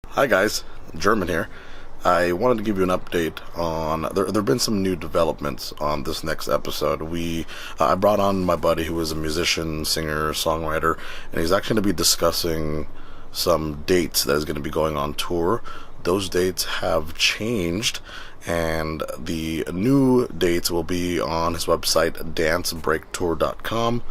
Hi guys, German here. I wanted to give you an update on there have been some new developments on this next episode. I brought on my buddy who is a musician, singer, songwriter, and he's actually going to be discussing some dates that is going to be going on tour. Those dates have changed, and the new dates will be on his website, dancebreaktour.com,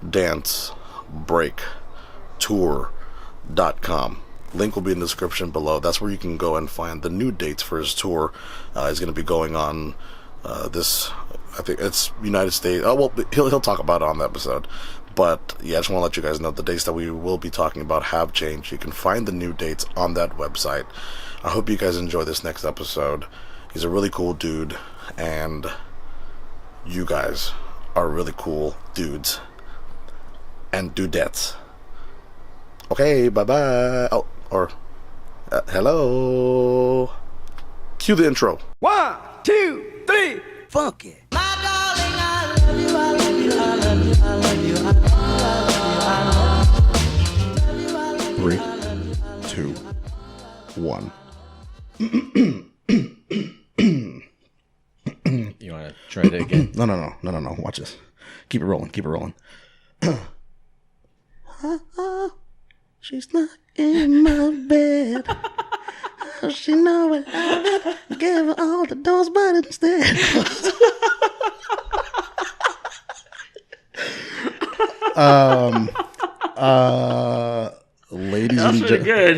dancebreaktour.com. Link will be in the description below. That's where you can go and find the new dates for his tour. He's going to be going on this, I think it's United States. Oh, well, he'll talk about it on the episode. But yeah, I just want to let you guys know the dates that we will be talking about have changed. You can find the new dates on that website. I hope you guys enjoy this next episode. He's a really cool dude, and you guys are really cool dudes and dudettes. Okay, bye-bye. Oh, or hello. Cue the intro. 1, 2, 3, funk it. My darling, I love you, I love you, I love you, I love you, I love you, I love you, I love you. 3, 2, 1. You want to try that again? No. Watch this. Keep it rolling. She's not in my bed. She know what I did. Gave her all the doors, but instead. Ladies and gentlemen. Good.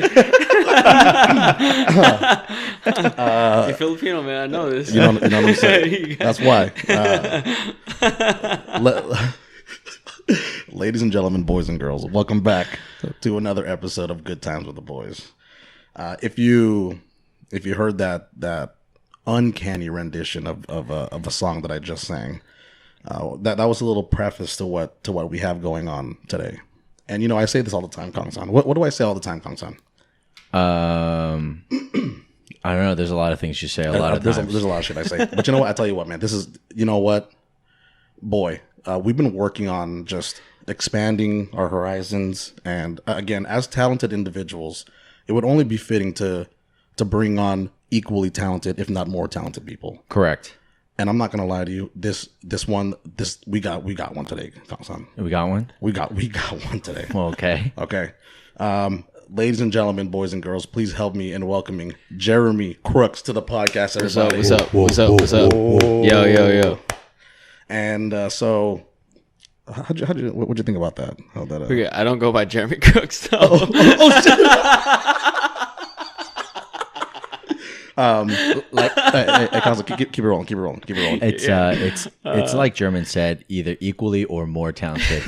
You're Filipino, man. I know this. You know what I'm saying? That's why. Ladies and gentlemen, boys and girls, welcome back to another episode of Good Times with the Boys. If you heard that uncanny rendition of a song that I just sang, that was a little preface to what we have going on today. And you know, I say this all the time, Kangsan. What do I say all the time, Kangsan? I don't know. There's a lot of things you say a lot of times. There's a lot of shit I say. But you know what? I tell you what, man. You know what? Boy, we've been working on just expanding our horizons. And again, as talented individuals, it would only be fitting to bring on equally talented, if not more talented people. Correct. And I'm not gonna lie to you. We got one today, Kangsan. We got one? We got one today. Well, okay. Okay. Ladies and gentlemen, boys and girls, please help me in welcoming Jeremy Crooks to the podcast. Everybody. What's up? Yo. And so, what'd you think about that? Okay, I don't go by Jeremy Crooks though. Keep it rolling. It's like German said, either equally or more talented.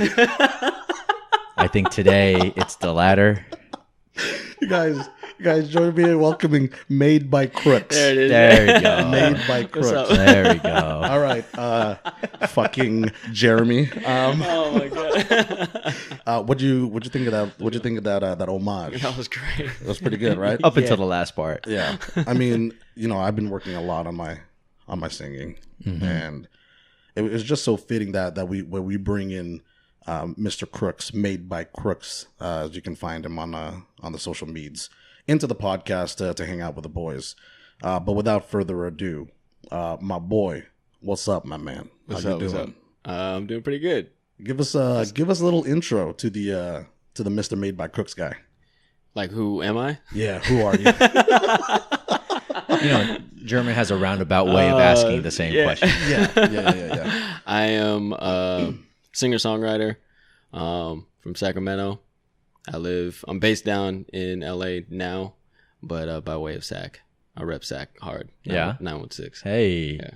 I think today it's the latter. You guys, join me in welcoming Made by Crooks. There it is. There you go. Made by Crooks. There we go. All right, fucking Jeremy. Oh my god. What'd you think of that? What'd you think of that homage? That was great. It was pretty good, right? Up until the last part. Yeah. I mean, you know, I've been working a lot on my singing, and it was just so fitting that we bring in Mr. Crooks, Made by Crooks, as you can find him on the social medias, into the podcast to hang out with the boys. But without further ado, my boy, what's up, my man? What's up? I'm doing pretty good. Give us a little intro to the Mr. Made by Crooks guy. Like, who am I? Yeah, who are you? You know, German has a roundabout way of asking the same question. Yeah. I am a singer-songwriter from Sacramento. I'm based down in LA now, but by way of Sac. I rep Sac hard. Yeah. 916. Hey. Yeah.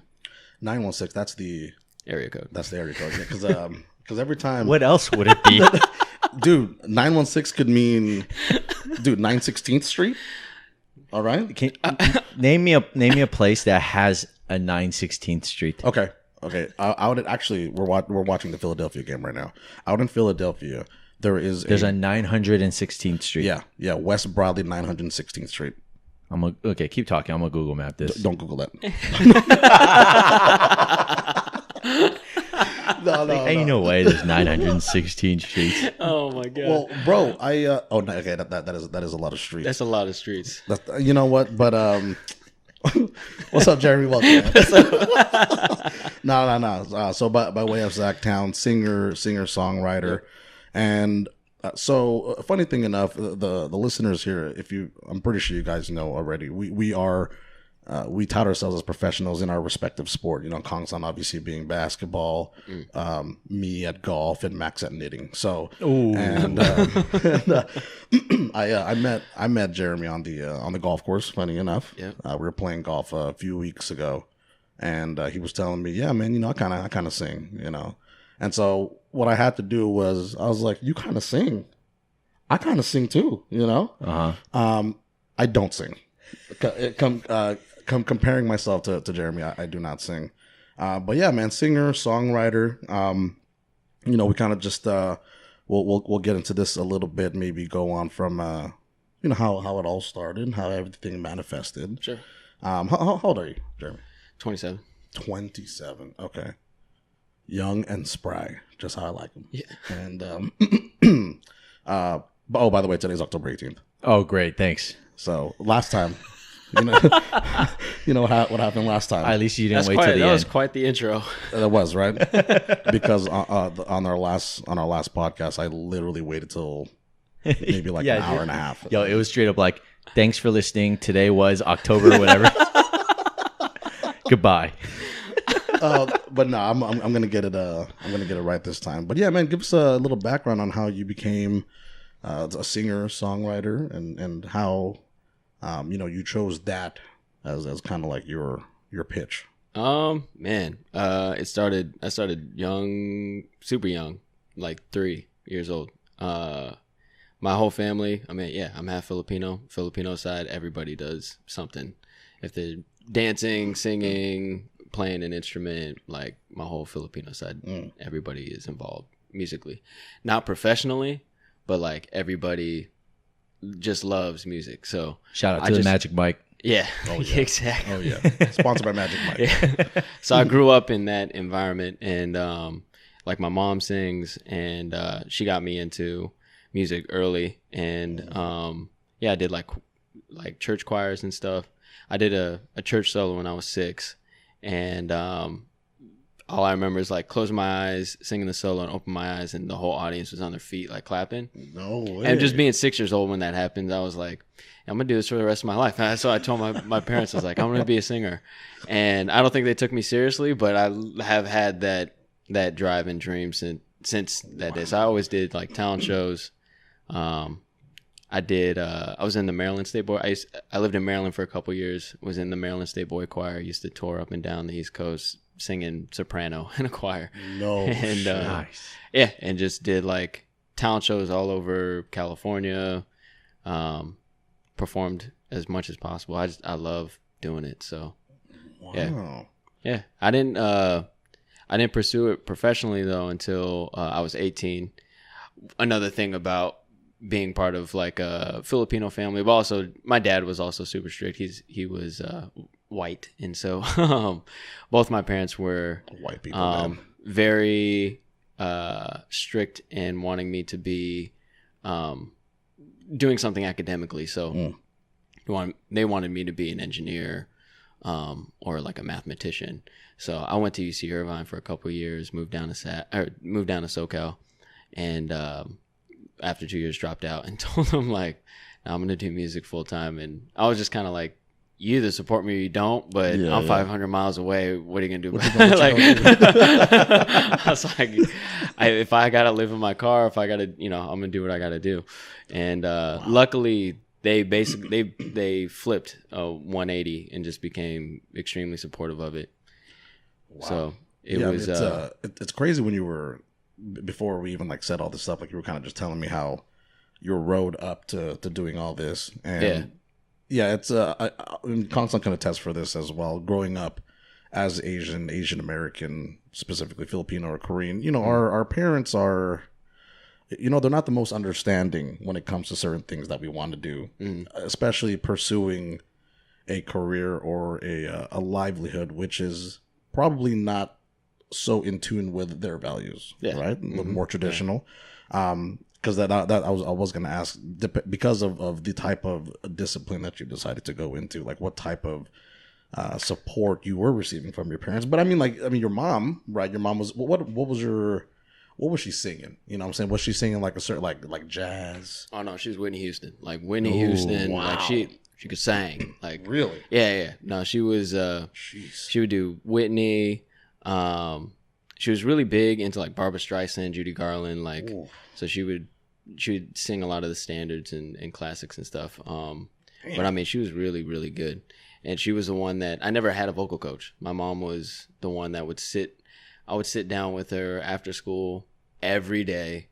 916, that's the Area code. That's the area code. Because every time... What else would it be? Dude, 916 could mean... Dude, 916th Street? All right? Name me a place that has a 916th Street. Okay. Out at... Actually, we're watching the Philadelphia game right now. Out in Philadelphia, there's a 916th Street. Yeah. West Broadway, 916th Street. Okay, keep talking. I'm going to Google map this. Don't Google that. No, Ain't no way there's 916 streets. Oh my god. Well, bro, okay, that is a lot of streets. That's a lot of streets. You know what? But what's up, Jeremy? Welcome. No. So by way of Zachtown, singer, songwriter, and so funny thing enough, the listeners here, I'm pretty sure you guys know already. We are. We tout ourselves as professionals in our respective sport. You know, Kangsan obviously being basketball, me at golf, and Max at knitting. So, I met Jeremy on the golf course. Funny enough, we were playing golf a few weeks ago, and he was telling me, "Yeah, man, you know, I kind of sing, you know." And so what I had to do was, I was like, "You kind of sing, I kind of sing too, you know." I don't sing. Comparing myself to Jeremy, I do not sing. But yeah, man, singer, songwriter. You know, we kind of just we'll get into this a little bit. Maybe go on from you know how it all started, how everything manifested. Sure. How old are you, Jeremy? 27. 27. Okay. Young and spry, just how I like them. Yeah. And by the way, today's October 18th. Oh, great. Thanks. So last time, you know what happened last time. At least you didn't wait till the That was end. quite the intro. That was right, because on our last podcast, I literally waited till maybe like an hour and a half. Yo, it was straight up like, thanks for listening. Today was October, whatever. Goodbye. But no, I'm gonna get it. I'm gonna get it right this time. But yeah, man, give us a little background on how you became a singer, songwriter, and how you know, you chose that as kind of like your pitch. Man, I started young, super young, like 3 years old. My whole family, I mean, yeah, I'm half Filipino side. Everybody does something. If they're dancing, singing, playing an instrument, like my whole Filipino side, everybody is involved musically. Not professionally, but like everybody just loves music. So Shout out to the Magic Mike. Yeah, Oh, yeah. exactly. Oh yeah, sponsored by Magic Mike. Yeah. So I grew up in that environment, and like my mom sings, and she got me into music early, and yeah, I did like church choirs and stuff. I did a church solo when I was 6, and all I remember is like closing my eyes, singing the solo, and open my eyes, and the whole audience was on their feet, like clapping. No way. And just being 6 years old when that happened, I was like, I'm gonna do this for the rest of my life. And so I told my parents, I was like, I'm gonna be a singer. And I don't think they took me seriously, but I have had that drive and dream since that day. So I always did like talent shows. I was in the Maryland State Boy. I lived in Maryland for a couple years. Was in the Maryland State Boy Choir. I used to tour up and down the East Coast singing soprano in a choir. No. And Nice. yeah, and just did like talent shows all over California. Performed as much as possible. I love doing it. So Wow. yeah, I didn't pursue it professionally though until I was 18. Another thing about being part of like a Filipino family, but also my dad was also super strict. He was white, and so both my parents were White people, man. very strict in wanting me to be doing something academically. So they wanted me to be an engineer or like a mathematician. So I went to UC Irvine for a couple of years, moved down to SoCal, and after 2 years dropped out and told them like, no, I'm gonna do music full time. And I was just kind of like, you either support me or you don't, but I'm 500 miles away. What are you gonna do? Like, I was like, if I gotta live in my car, if I gotta, I'm gonna do what I gotta do. And luckily, they flipped a 180 and just became extremely supportive of it. Wow. So it's crazy when you were, before we even like said all this stuff, like you were kind of just telling me how your road up to doing all this. And yeah, it's Kangsan can attest for this as well. Growing up as Asian American, specifically Filipino or Korean, our parents are, they're not the most understanding when it comes to certain things that we want to do, especially pursuing a career or a livelihood, which is probably not so in tune with their values, right? The more traditional. Because that I was going to ask, because of the type of discipline that you decided to go into, like what type of support you were receiving from your parents. But I mean, your mom, right? Your mom was what was she singing? You know what I'm saying? Was she singing like a certain like jazz? Oh no, she was Whitney Houston. Like Whitney Houston, wow. like she could sing. Like Really? Yeah. No, she was she would do Whitney. She was really big into like Barbra Streisand, Judy Garland, like so she would sing a lot of the standards and classics and stuff. But I mean, she was really, really good. And she was the one that I never had a vocal coach. My mom was the one that I would sit down with her after school every day.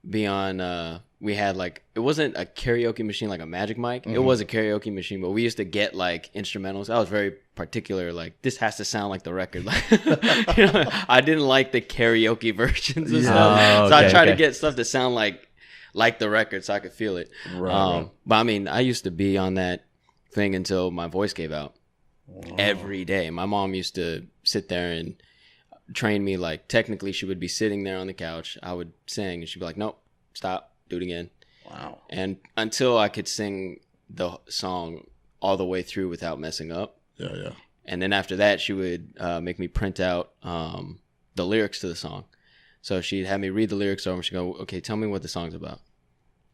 Be on we had like, it wasn't a karaoke machine like a Magic Mic. It was a karaoke machine, but we used to get like instrumentals. I was very particular, like this has to sound like the record. Like, I didn't like the karaoke versions and stuff. So I tried to get stuff to sound like the record so I could feel it. Right. But I mean, I used to be on that thing until my voice gave out every day. My mom used to sit there and train me. Like technically she would be sitting there on the couch, I would sing and she'd be like, nope, stop, do it again. Wow. And until I could sing the song all the way through without messing up. Yeah. And then after that she would make me print out the lyrics to the song. So she'd have me read the lyrics over and she'd go, okay, tell me what the song's about.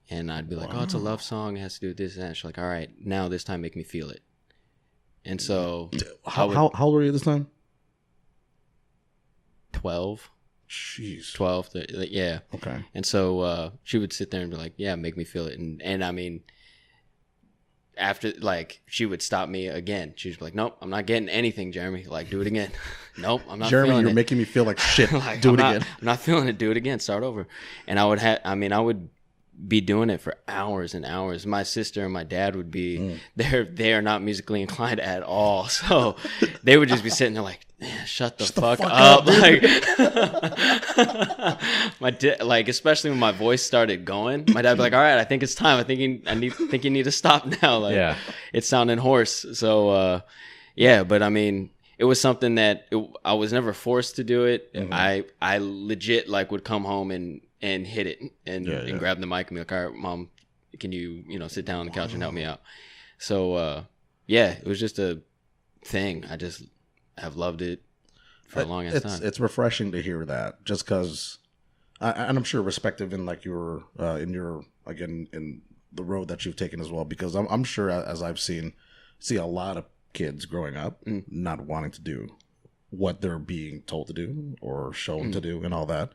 And I'd be like, oh, it's a love song. It has to do with this and that. She's like, all right, now this time make me feel it. And so... How old were you this time? 12. Jeez. 12. Yeah. Okay. And so she would sit there and be like, yeah, make me feel it. And I mean, after, like, she would stop me again. She'd be like, nope, I'm not getting anything, Jeremy. Like, do it again. Nope, I'm not Jeremy, feeling you're it. making me feel like shit. Like, do it again. I'm not feeling it. Do it again. Start over. And I would be doing it for hours and hours. My sister and my dad would be they are not musically inclined at all, so they would just be sitting there like, shut the fuck up. Like like especially when my voice started going, my dad would be like, all right, I think it's time. I think you need to stop now. Like it's sounding hoarse. So but I mean, it was something that I was never forced to do it. I legit like would come home and hit it and grab the mic and be like, all right, Mom, can you sit down on the couch and help me out? So it was just a thing. I just have loved it for a long time. It's refreshing to hear that, just because, and I'm sure respective in like your in the road that you've taken as well, because I'm sure, as I've see a lot of kids growing up not wanting to do what they're being told to do or shown to do and all that.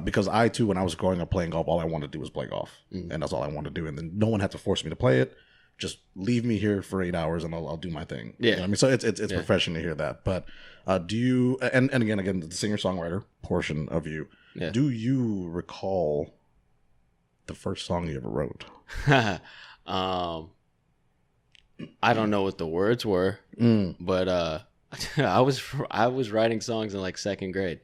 Because I too, when I was growing up playing golf, all I wanted to do was play golf, and that's all I wanted to do. And then no one had to force me to play it. Just leave me here for 8 hours and I'll do my thing. You know what I mean, so it's refreshing to hear that. But do you and again the singer-songwriter portion of you, do you recall the first song you ever wrote? I don't know what the words were, but I was writing songs in like second grade.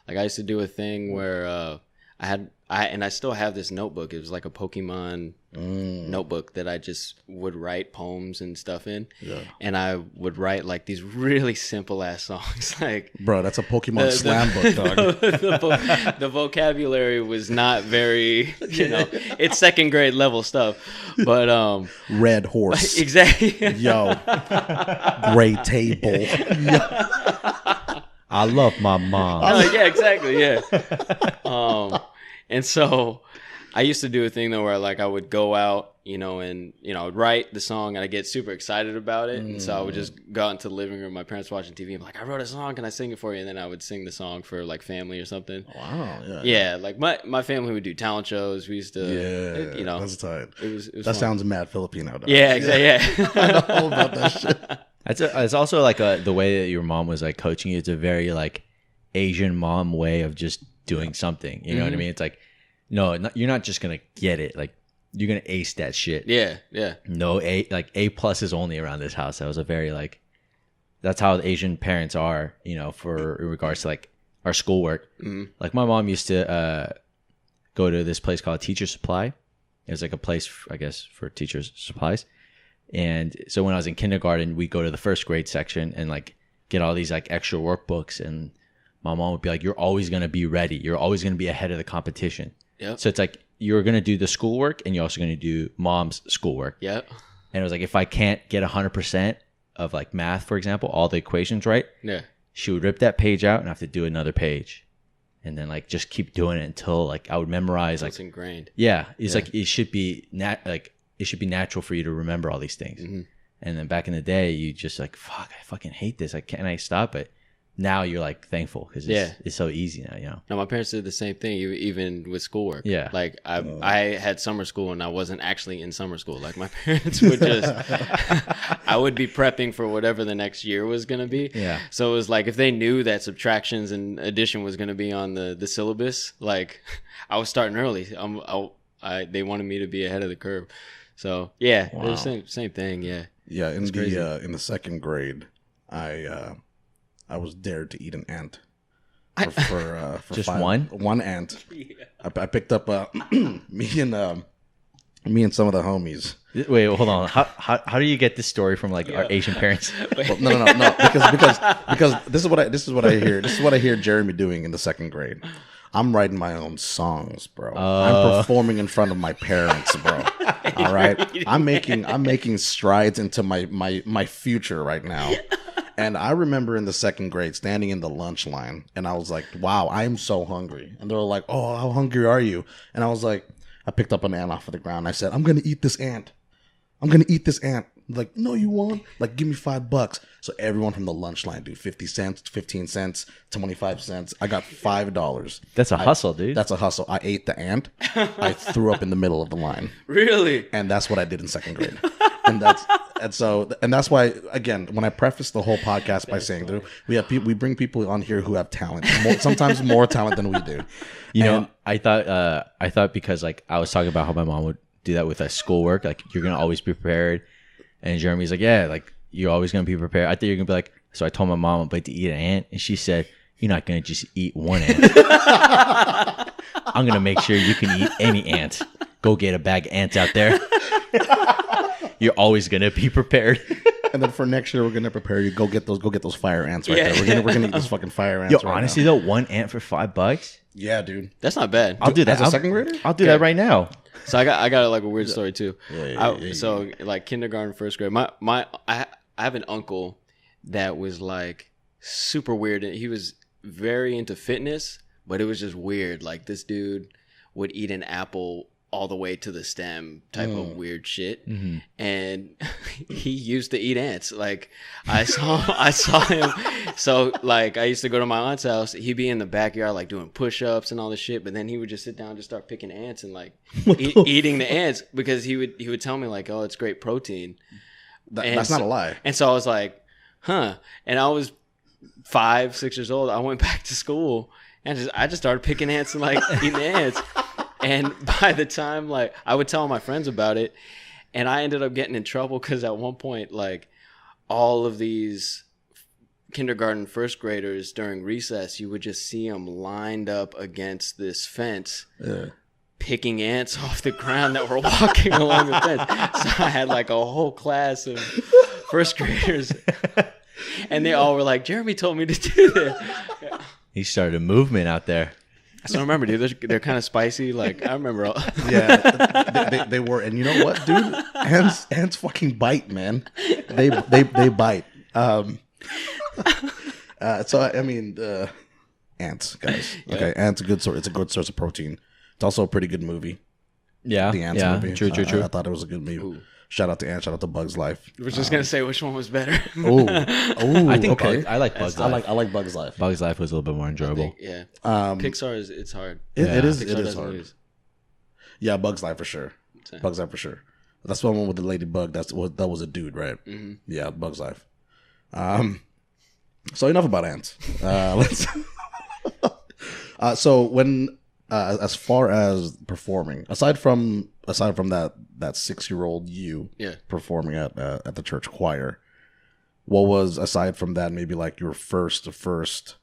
Like I used to do a thing where I still have this notebook. It was like a Pokemon notebook that I just would write poems and stuff in. And I would write like these really simple ass songs. Like, bro, that's a Pokemon slam book, dog. The vocabulary was not very, it's second grade level stuff. But Red horse. Exactly. Yo. Gray table. I love my mom. Yeah, exactly. Yeah. And so I used to do a thing though where like I would go out, and I would write the song and I get super excited about it. And so I would just go out into the living room, my parents watching TV, and be like, I wrote a song, can I sing it for you? And then I would sing the song for like family or something. Wow. Yeah. Like my family would do talent shows. We used to, that's tight. It was that fun. Sounds mad Filipino. Though. Yeah, exactly. Yeah. I know all about that shit. It's also like the way that your mom was like coaching you. It's a very like Asian mom way of just doing something. You know what I mean? It's like, no, you're not just gonna get it. Like you're gonna ace that shit. Yeah. No A plus is only around this house. That was a very like, that's how the Asian parents are. For in regards to like our schoolwork. Like my mom used to go to this place called Teacher Supply. It was like a place, I guess, for teachers' supplies. And so when I was in kindergarten, we go to the first grade section and like get all these like extra workbooks. And my mom would be like, you're always going to be ready. You're always going to be ahead of the competition. Yep. So it's like you're going to do the schoolwork and you're also going to do mom's schoolwork. Yep. And it was like, if I can't get 100% of like math, for example, all the equations right, Yeah. she would rip that page out and I have to do another page. And then like just keep doing it until like I would memorize. Like It's ingrained. yeah, it's like it should be it should be natural for you to remember all these things. Mm-hmm. And then back in the day, you just like, fuck, I fucking hate this. Can't I stop it? Now you're like thankful because it's so easy now, you know. No, my parents did the same thing, even with schoolwork. Yeah. Like I had summer school and I wasn't actually in summer school. Like my parents would just, I would be prepping for whatever the next year was going to be. Yeah. So it was like, if they knew that subtractions and addition was going to be on the syllabus, like I was starting early. They wanted me to be ahead of the curve. So yeah, it was the same thing. Yeah. Yeah. In the second grade, I was dared to eat an ant. For Just one ant. I picked up me and some of the homies. Wait, hold on. How do you get this story from like our Asian parents? Well, no. Because this is what I hear. This is what I hear Jeremy doing in the second grade. I'm writing my own songs, bro. I'm performing in front of my parents, bro. All right, I'm making strides into my future right now. And I remember in the second grade standing in the lunch line, and I was like, wow, I'm so hungry. And they were like, oh, how hungry are you? And I was like, I picked up an ant off of the ground. I said, I'm going to eat this ant. I'm going to eat this ant. Like, no, you won't. Like, give me $5. So everyone from the lunch line, dude, 50 cents, 15 cents, 25 cents. I got $5. That's a hustle, dude. That's a hustle. I ate the ant. I threw up in the middle of the line. Really? And that's what I did in second grade. And that's why, again, when I preface the whole podcast by saying that we bring people on here who have talent, sometimes more talent than we do. You know, I thought because like I was talking about how my mom would do that with schoolwork, like you're gonna always be prepared. And Jeremy's like, yeah, like you're always gonna be prepared. I thought you're gonna be like, so I told my mom I'm about to eat an ant, and she said, you're not gonna just eat one ant. I'm gonna make sure you can eat any ant. Go get a bag of ants out there. You're always gonna be prepared. And then for next year, we're gonna prepare you. Go get those fire ants right there. We're gonna eat those fucking fire ants. Yo, honestly though, one ant for $5. Yeah, dude. That's not bad. I'll do that. As a second grader? I'll do that right now. So I got like a weird story too. Yeah. So like kindergarten, first grade, I have an uncle that was like super weird. He was very into fitness, but it was just weird. Like this dude would eat an apple all the way to the stem type of weird shit. Mm-hmm. And he used to eat ants. Like I saw him. So like I used to go to my aunt's house. He'd be in the backyard like doing push-ups and all this shit. But then he would just sit down and just start picking ants and like eating the ants because he would tell me like, oh, it's great protein. That's not a lie. And so I was like, huh. And I was 5, 6 years old. I went back to school and I just started picking ants and like eating the ants. And by the time, like, I would tell my friends about it, and I ended up getting in trouble because at one point, like, all of these kindergarten first graders during recess, you would just see them lined up against this fence, picking ants off the ground that were walking along the fence. So I had, like, a whole class of first graders, and they all were like, Jeremy told me to do this. He started a movement out there. So I remember, dude, they're kind of spicy. Like I remember. Yeah, they were, and you know what, dude? Ants fucking bite, man. They bite. So I mean, ants, guys. Okay, ants a good source. It's a good source of protein. It's also a pretty good movie. Yeah, the Ants movie. True. I thought it was a good movie. Ooh. Shout out to Ants. Shout out to Bug's Life. I was just gonna say which one was better. I think okay. I like Bug's Life. I like Bug's Life. Bug's Life was a little bit more enjoyable. Yeah. Pixar it's hard. It is Pixar hard. Lose. Yeah, Bug's Life for sure. Bug's Life for sure. That's the one with the ladybug. That was a dude, right? Mm-hmm. Yeah, Bug's Life. So enough about ants. Let's. So when as far as performing, aside from that 6-year-old you performing at the church choir, what was, aside from that, maybe like your first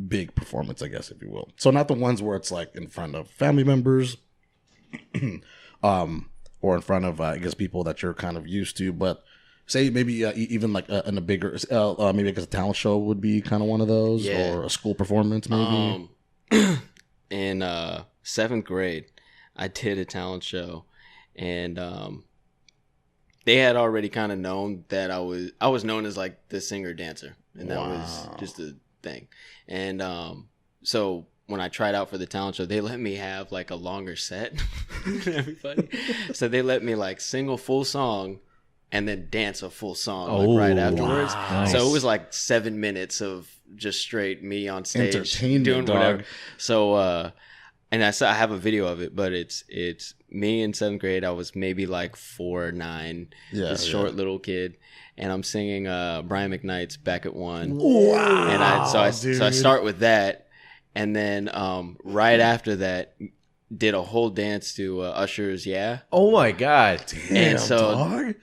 big performance, I guess, if you will? So not the ones where it's like in front of family members, or in front of I guess people that you're kind of used to, but say maybe even like in a bigger, maybe I guess a talent show would be kind of one of those, or a school performance maybe. In 7th grade, I did a talent show, and they had already kind of known that I was known as like the singer dancer, and that was just a thing. And so when I tried out for the talent show, they let me have like a longer set than everybody. So they let me like sing a full song and then dance a full song like, right afterwards. Nice. So it was like 7 minutes of just straight me on stage Entertainment, doing dog. whatever. So and I have a video of it, but it's me in 7th grade. I was maybe like 4 or 9, this short little kid, and I'm singing Brian McKnight's "Back at One." Wow! And so I start with that, and then right after that, did a whole dance to Usher's "Yeah." Oh my god! And so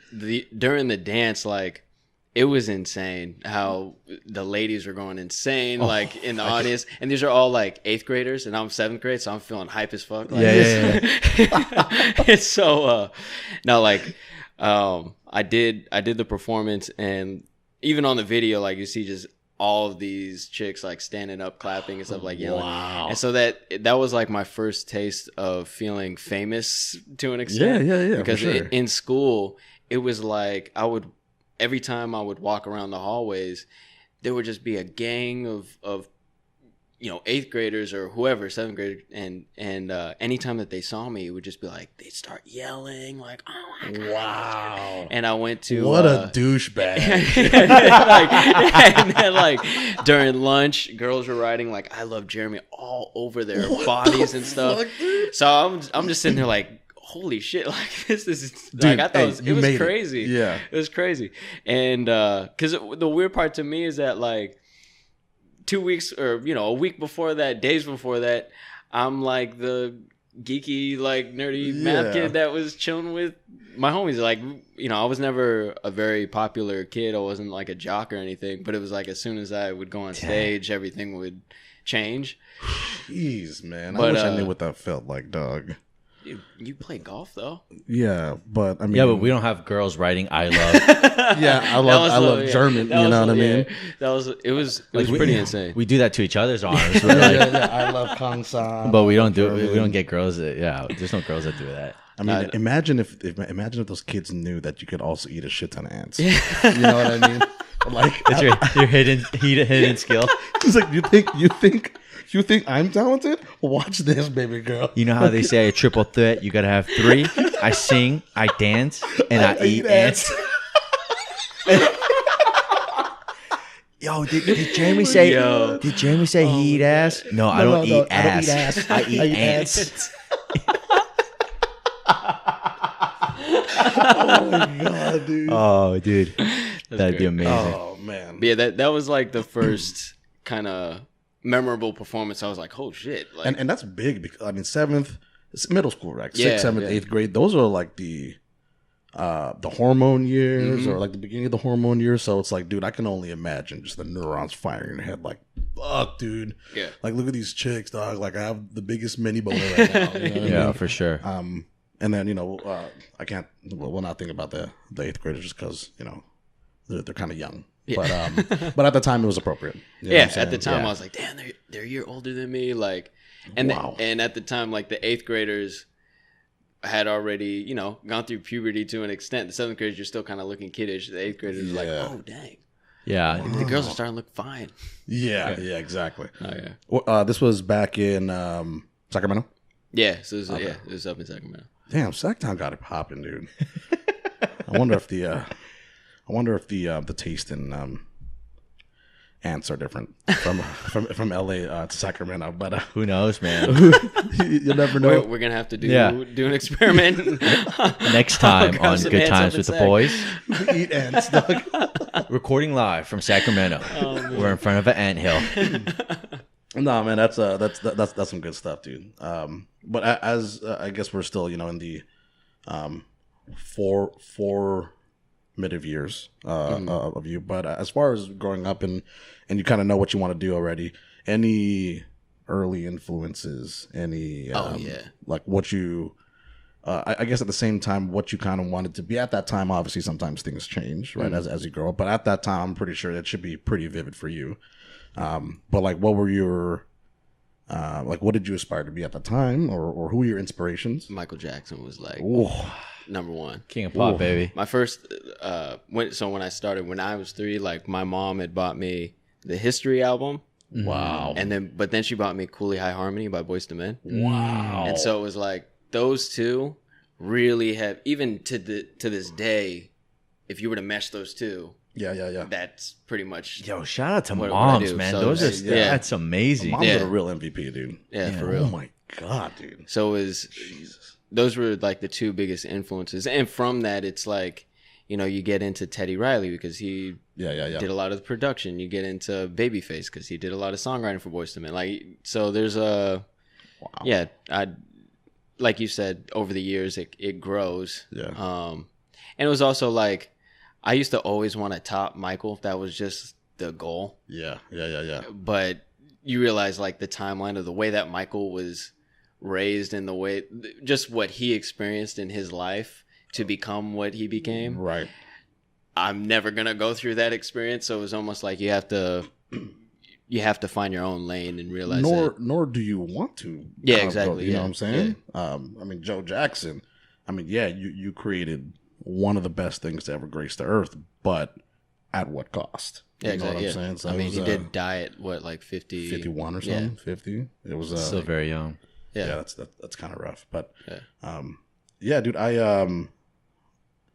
during the dance, like, it was insane how the ladies were going insane, like in the audience. And these are all like 8th graders, and I'm 7th grade, so I'm feeling hype as fuck. Like, It's so no, like I did the performance, and even on the video, like you see just all of these chicks like standing up, clapping and stuff, like yelling. Wow. And so that was like my first taste of feeling famous to an extent. Yeah. Because for sure. in school, it was like every time I would walk around the hallways, there would just be a gang of 8th graders or whoever, 7th graders, and anytime that they saw me, it would just be like, they'd start yelling like, "Oh my god!" Wow! And I went to What a douchebag! and then like during lunch, girls were writing like "I love Jeremy" all over their bodies and stuff. So I'm just sitting there like, holy shit, like this is like, I thought it was crazy. Yeah, it was crazy. And because the weird part to me is that like 2 weeks or a week before that, days before that, I'm like the geeky, like nerdy math kid that was chilling with my homies. Like, I was never a very popular kid. I wasn't like a jock or anything, but it was like as soon as I would go on stage, everything would change. Jeez, man. But, I wish I knew what that felt like, dog. You play golf though? Yeah, but I mean, but we don't have girls writing "I love." I love German. You know what I mean? It was pretty insane. We do that to each other's arms. We're like, I love Kangsan. but we don't do it. We don't get girls that. Yeah, there's no girls that do that. I mean, imagine if those kids knew that you could also eat a shit ton of ants. You know what I mean? Like It's your hidden skill. It's like you think I'm talented? Watch this, baby girl. You know how they say a triple threat? You gotta have 3. I sing, I dance, and I eat ants. Yo, did Jeremy say? Did Jeremy say he eat ass? No, I don't eat ass. I eat ants. Oh my god, dude. Oh, dude, that'd be amazing. Oh man. But yeah, that was like the first kind of memorable performance. I was like, oh shit. Like, and that's big because I mean 7th, it's middle school, right? Yeah, 6th, 7th, 8th grade. Those are like the hormone years or like the beginning of the hormone years. So it's like, dude, I can only imagine just the neurons firing in your head. Like, fuck, dude. Yeah. Like, look at these chicks, dog. Like, I have the biggest mini boner right now. You know what I mean? For sure. And then I can't. Well, we'll not think about the 8th graders just because they're kind of young. Yeah. But at the time it was appropriate. You know what I'm saying? At the time I was like, damn, they're a year older than me. Like, and and at the time, like the 8th graders had already gone through puberty to an extent. The 7th graders, you're still kind of looking kiddish. The 8th graders are like, oh dang, yeah, the girls are starting to look fine. Yeah, exactly. Oh yeah. Well, this was back in Sacramento. Yeah, so it was up in Sacramento. Damn, Sacktown got it popping, dude. I wonder if the taste in ants are different from LA to Sacramento, but who knows, man? You'll never know. We're gonna have to do an experiment next time on Good Times with the Boys. We eat ants, dog. Recording live from Sacramento. We're in front of an anthill. No, man, that's some good stuff, dude. But as I guess we're still, in the formative years of you. But as far as growing up and you kind of know what you want to do already, any early influences? Any like what you I guess at the same time, what you kind of wanted to be at that time. Obviously, sometimes things change, right, as you grow up. But at that time, I'm pretty sure that should be pretty vivid for you. But like, what were your like, what did you aspire to be at the time, or who were your inspirations? Michael Jackson was like number one. King of pop, baby. My first when I started when I was 3, like my mom had bought me the History album. Wow. And then she bought me Cooley High Harmony by Boyz II Men. Wow. And so it was like those two really have, even to this day, if you were to mesh those two, Yeah. that's pretty much Yo, shout out to what I moms, do. man. So Those are yeah. that's amazing. Mom's Yeah. a real MVP, dude. yeah, for real. Oh my god, dude. So it was those were like the two biggest influences, and from that, it's like, you know, you get into Teddy Riley because he Yeah. did a lot of the production. You get into Babyface because he did a lot of songwriting for Boyz II Men. Like, so there's a yeah. I like you said, over the years it grows. Yeah. And it was also like I used to always want to top Michael. That was just the goal. Yeah. But you realize like the timeline of the way that Michael was raised and the way just what he experienced in his life to become what he became. Right. I'm never gonna go through that experience, so it was almost like you have to find your own lane and realize Nor do you want to. Yeah, kind of exactly, you know yeah, what I'm saying? I mean, Joe Jackson. I mean, yeah, you created one of the best things to ever grace the earth, but at what cost? Yeah, You know exactly. what I'm saying? So I mean, it was, he did die at what, like 50, 51 or Yeah. something. 50. It was Still very young. Yeah. that's kind of rough. But Yeah. yeah, dude, I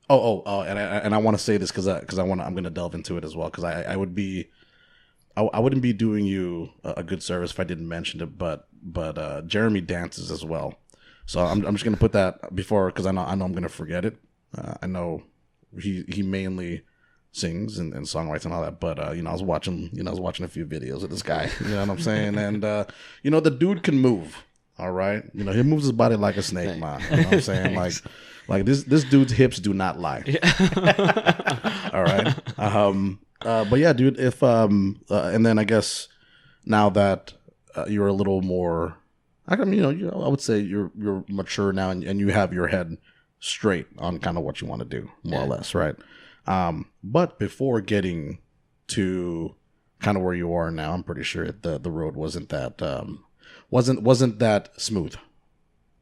and I want to say this because I'm gonna delve into it as well, because I wouldn't be doing you a good service if I didn't mention it, but Jeremy dances as well, so I'm just gonna put that before, because I know I'm gonna forget it. I know he mainly sings and songwrites and all that, but I was watching a few videos of this guy, you know what I'm saying, and the dude can move. All right, he moves his body like a snake, man. You know what I'm saying? Like this dude's hips do not lie. All right. But yeah, dude. If and then I guess now that you're a little more, I would say you're mature now, and you have your head straight on kind of what you want to do, more or less, right? But before getting to kind of where you are now, I'm pretty sure the road wasn't that wasn't that smooth.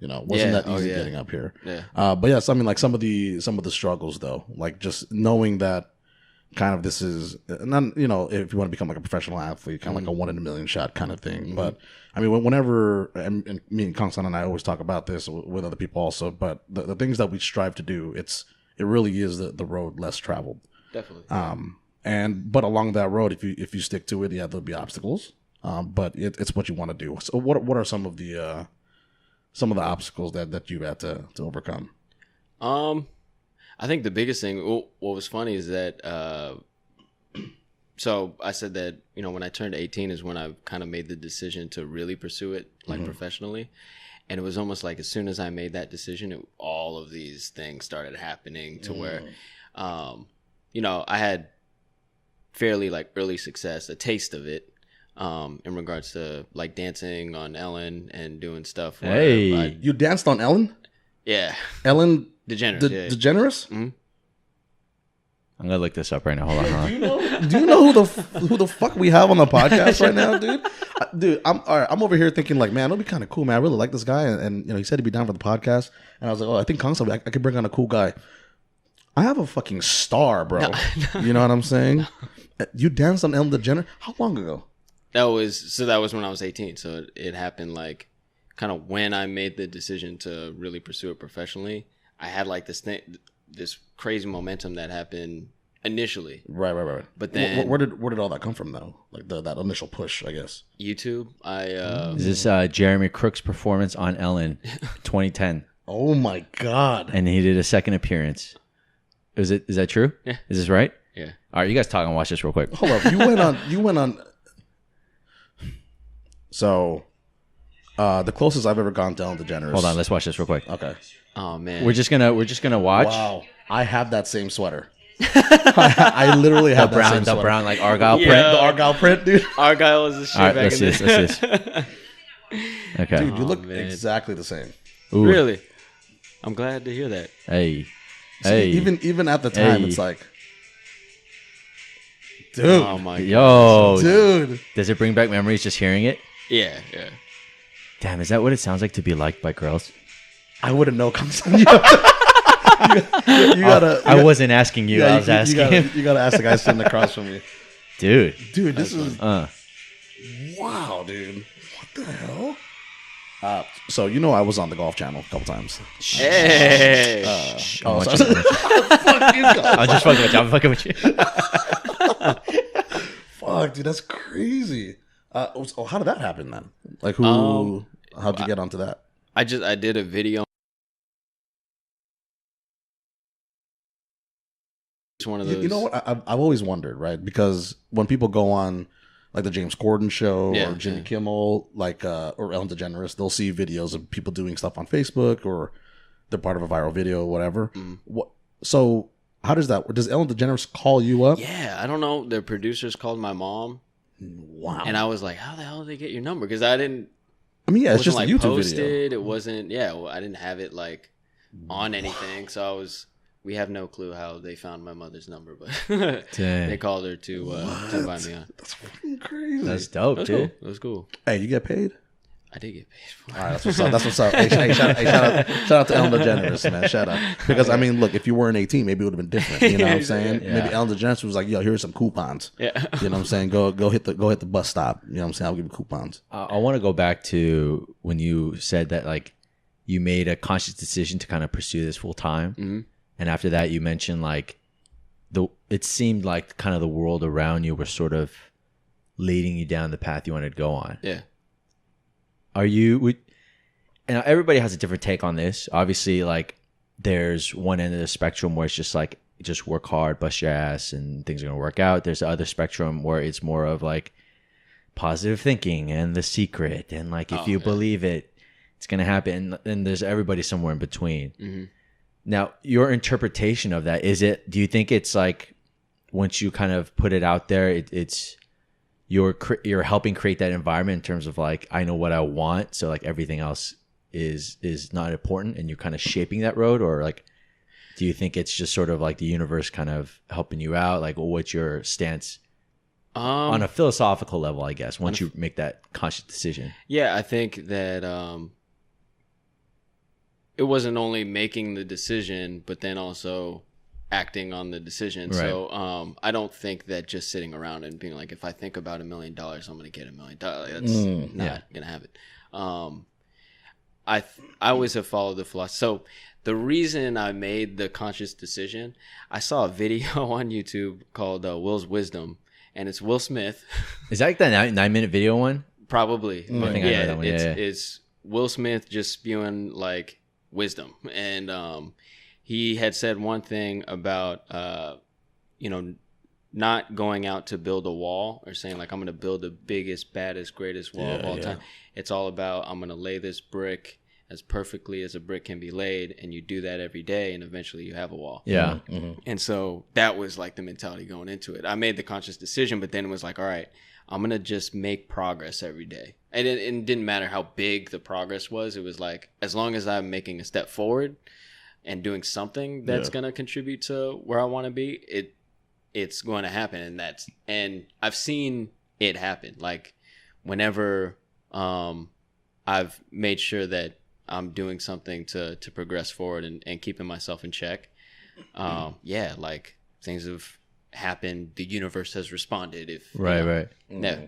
Wasn't that easy getting up here. Yeah. But yeah, I mean, like some of the struggles though, like just knowing that kind of this is not, if you want to become like a professional athlete, kind of like a 1 in a million shot kind of thing. Mm-hmm. But I mean, whenever, and me and Kangsan and I always talk about this with other people also, but the things that we strive to do, it really is the road less traveled. Definitely. But along that road, if you stick to it, yeah, there'll be obstacles. But it's what you want to do. So what are some of the obstacles that you've had to overcome? I think the biggest thing, what was funny is that, so I said that, when I turned 18 is when I kind of made the decision to really pursue it, like professionally. And it was almost like as soon as I made that decision, all of these things started happening to where, I had fairly like early success, a taste of it. In regards to like dancing on Ellen and doing stuff. Hey, you danced on Ellen? Yeah. Ellen DeGeneres. DeGeneres? Mm-hmm. I'm gonna look this up right now. Hold on. Do you know who the fuck we have on the podcast right now, dude? Dude, I'm over here thinking like, man, it'll be kind of cool, man. I really like this guy, and he said he'd be down for the podcast, and I was like, oh, I think Kangsan, I could bring on a cool guy. I have a fucking star, bro. No. You know what I'm saying? You danced on Ellen DeGeneres? How long ago? That was when I was 18. So it happened like kind of when I made the decision to really pursue it professionally. I had like this crazy momentum that happened initially. Right. But then where did all that come from though? Like that initial push, I guess. YouTube. Is this Jeremy Crooks' performance on Ellen, 2010? Oh my god! And he did a second appearance. Is that true? Yeah. Is this right? Yeah. All right, you guys talk and watch this real quick. Hold up. You went on. So, the closest I've ever gone to Ellen DeGeneres. Hold on, let's watch this real quick. Okay. Oh man. We're just gonna watch. Wow, I have that same sweater. I literally have that same the sweater. brown like Argyle Yeah. print. The Argyle print, dude. Argyle was the shit All right, back let's in see the this. Let's see this. Okay. Dude, you look man. exactly the same. Ooh. Really? I'm glad to hear that. Hey, See, hey, even at the time, Hey. it's like, dude, Oh my god. yo, dude. does it bring back memories just hearing it? Yeah. Damn, is that what it sounds like to be liked by girls? I wouldn't know. You gotta. I wasn't asking you. I was asking him. You gotta ask the guy sitting across from me. Dude. Dude, this is Wow, dude. What the hell? So I was on the Golf Channel a couple times. Hey. Oh, I'm sorry. Fuck you, God. I'm just fucking with you. I'm fucking with you. Fuck, dude, that's crazy. So how did that happen then? Like, how'd you get onto that? I did a video. It's one of those. You know what? I've always wondered, right? Because when people go on, like the James Corden show or Jimmy Kimmel, like or Ellen DeGeneres, they'll see videos of people doing stuff on Facebook or they're part of a viral video or whatever. What? So how does that? Does Ellen DeGeneres call you up? Yeah, I don't know. Their producers called my mom. Wow. And I was like, how the hell did they get your number? Because I didn't. I mean, yeah, it's just like a YouTube posted. video. It wasn't. Yeah, well, I didn't have it like on anything. So I was. We have no clue how they found my mother's number, but they called her to invite me on. That's fucking crazy. That's dope, That was dude. cool. It was cool. Hey, you get paid? I did get paid for it. All right, that's what's up. That's what's up. Hey, shout out to Ellen DeGeneres, man. Shout out. Because, I mean, look, if you weren't 18, maybe it would have been different. You know what I'm saying? Yeah. Maybe Ellen DeGeneres was like, yo, here's some coupons. Yeah. You know what I'm saying? Go hit the bus stop. You know what I'm saying? I'll give you coupons. I want to go back to when you said that, like, you made a conscious decision to kind of pursue this full time. Mm-hmm. And after that, you mentioned, like, it seemed like kind of the world around you was sort of leading you down the path you wanted to go on. Yeah. And everybody has a different take on this. Obviously, like, there's one end of the spectrum where it's just like, just work hard, bust your ass, and things are going to work out. There's the other spectrum where it's more of like positive thinking and the secret. And like, if you believe it, it's going to happen. And there's everybody somewhere in between. Mm-hmm. Now, your interpretation of that, do you think it's like, once you kind of put it out there, it's you're helping create that environment in terms of like, I know what I want, so like everything else is not important, and you're kind of shaping that road? Or like, do you think it's just sort of like the universe kind of helping you out? Like, what's your stance on a philosophical level, I guess, once you make that conscious decision? Yeah, I think that it wasn't only making the decision, but then also acting on the decision. Right. So I don't think that just sitting around and being like, if I think about $1 million, I'm going to get $1 million. That's not going to happen. I always have followed the philosophy. So the reason I made the conscious decision, I saw a video on YouTube called Will's Wisdom, and it's Will Smith. Is that like that 9-minute video one? Probably. I think I know that one. It's Will Smith just spewing like wisdom. And he had said one thing about not going out to build a wall or saying like, I'm going to build the biggest, baddest, greatest wall of all time. It's all about, I'm going to lay this brick as perfectly as a brick can be laid, and you do that every day, and eventually you have a wall. Yeah. Mm-hmm. And so that was like the mentality going into it. I made the conscious decision, but then it was like, all right, I'm going to just make progress every day. And it didn't matter how big the progress was. It was like, as long as I'm making a step forward and doing something that's going to contribute to where I want to be, it's going to happen. And I've seen it happen. Like whenever I've made sure that I'm doing something to progress forward and keeping myself in check. Like things have happened. The universe has responded. Right. Yeah.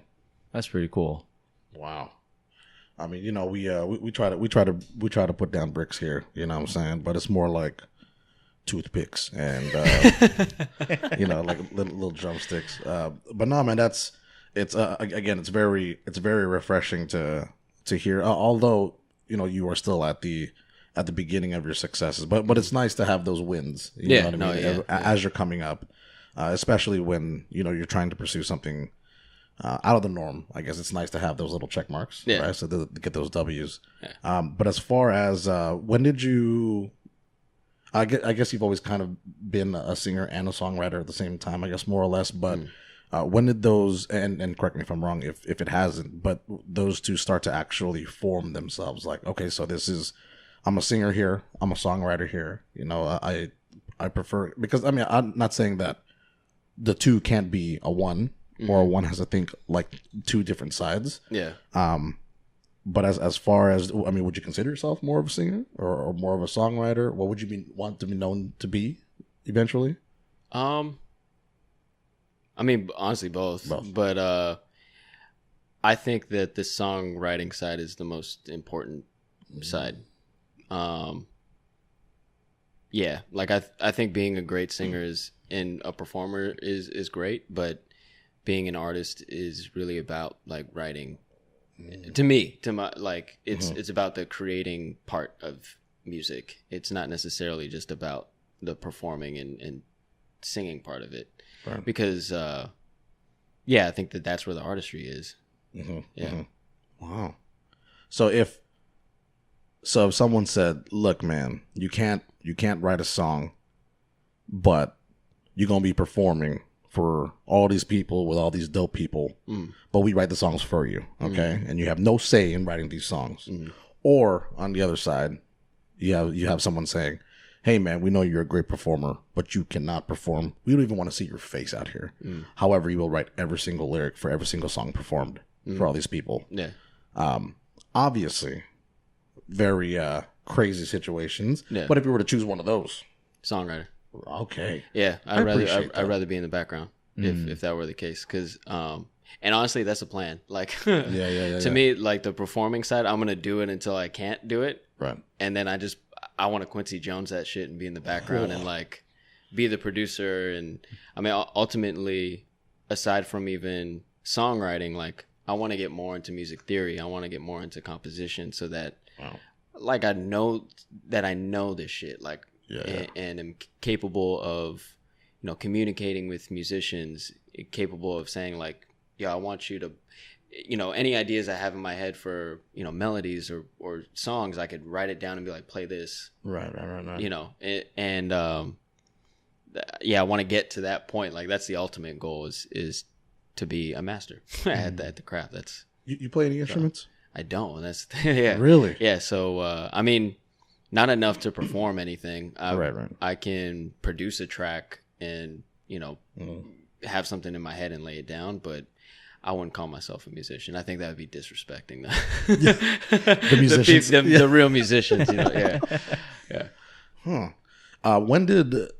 That's pretty cool. Wow. I mean, we try to put down bricks here, you know what I'm saying? But it's more like toothpicks and like little drumsticks. But no, man, it's very refreshing to hear. Although you are still at the beginning of your successes, but it's nice to have those wins. You know what I mean? As you're coming up, especially when you're trying to pursue something out of the norm. I guess it's nice to have those little check marks, right? So to get those W's. Yeah. But as far as when did you? I guess you've always kind of been a singer and a songwriter at the same time, I guess, more or less. But when did those, and correct me if I'm wrong if it hasn't, but those two start to actually form themselves? Like, okay, so this is I'm a singer here, I'm a songwriter here. You know, I prefer, because I mean, I'm not saying that the two can't be a one, or one has to think like two different sides. Yeah. But as far as, I mean, would you consider yourself more of a singer or more of a songwriter? What would you want to be known to be eventually? I mean, honestly, both. Both. But I think that the songwriting side is the most important side. Yeah, like I think being a great singer is, and a performer is great, but being an artist is really about like writing. To me, to my, like, it's about the creating part of music. It's not necessarily just about the performing and singing part of it. Right. Because yeah, I think that's where the artistry is. Yeah. Wow. So if someone said, "Look, man, you can't write a song, but you're gonna be performing for all these people with all these dope people, but we write the songs for you, okay? And you have no say in writing these songs." Or on the other side, you have someone saying, "Hey, man, we know you're a great performer, but you cannot perform. We don't even want to see your face out here. However, you will write every single lyric for every single song performed for all these people." Yeah. Obviously, very crazy situations. Yeah. But if you were to choose one of those, Songwriter. okay. Yeah, I appreciate that. I'd rather be in the background if that were the case, because and honestly, that's a plan. Like, Yeah. to me, like the performing side, I'm gonna do it until I can't do it, Right. and then I want to Quincy Jones that shit and be in the background and like be the producer. And I mean, ultimately, aside from even songwriting, like I want to get more into music theory. I want to get more into composition, so that like I know this shit, like. Yeah. And am capable of, you know, communicating with musicians, capable of saying like, "Yeah, I want you to," you know, any ideas I have in my head for, you know, melodies or songs, I could write it down and be like, "Play this," Right. you know, and yeah, I want to get to that point. Like that's the ultimate goal is to be a master at the craft. That's You play any instruments? I don't. That's yeah, Really? yeah. So I mean. Not enough to perform anything. Right. I can produce a track and, you know, have something in my head and lay it down, but I wouldn't call myself a musician. I think that would be disrespecting The musicians. the real musicians, you know. Yeah. When did?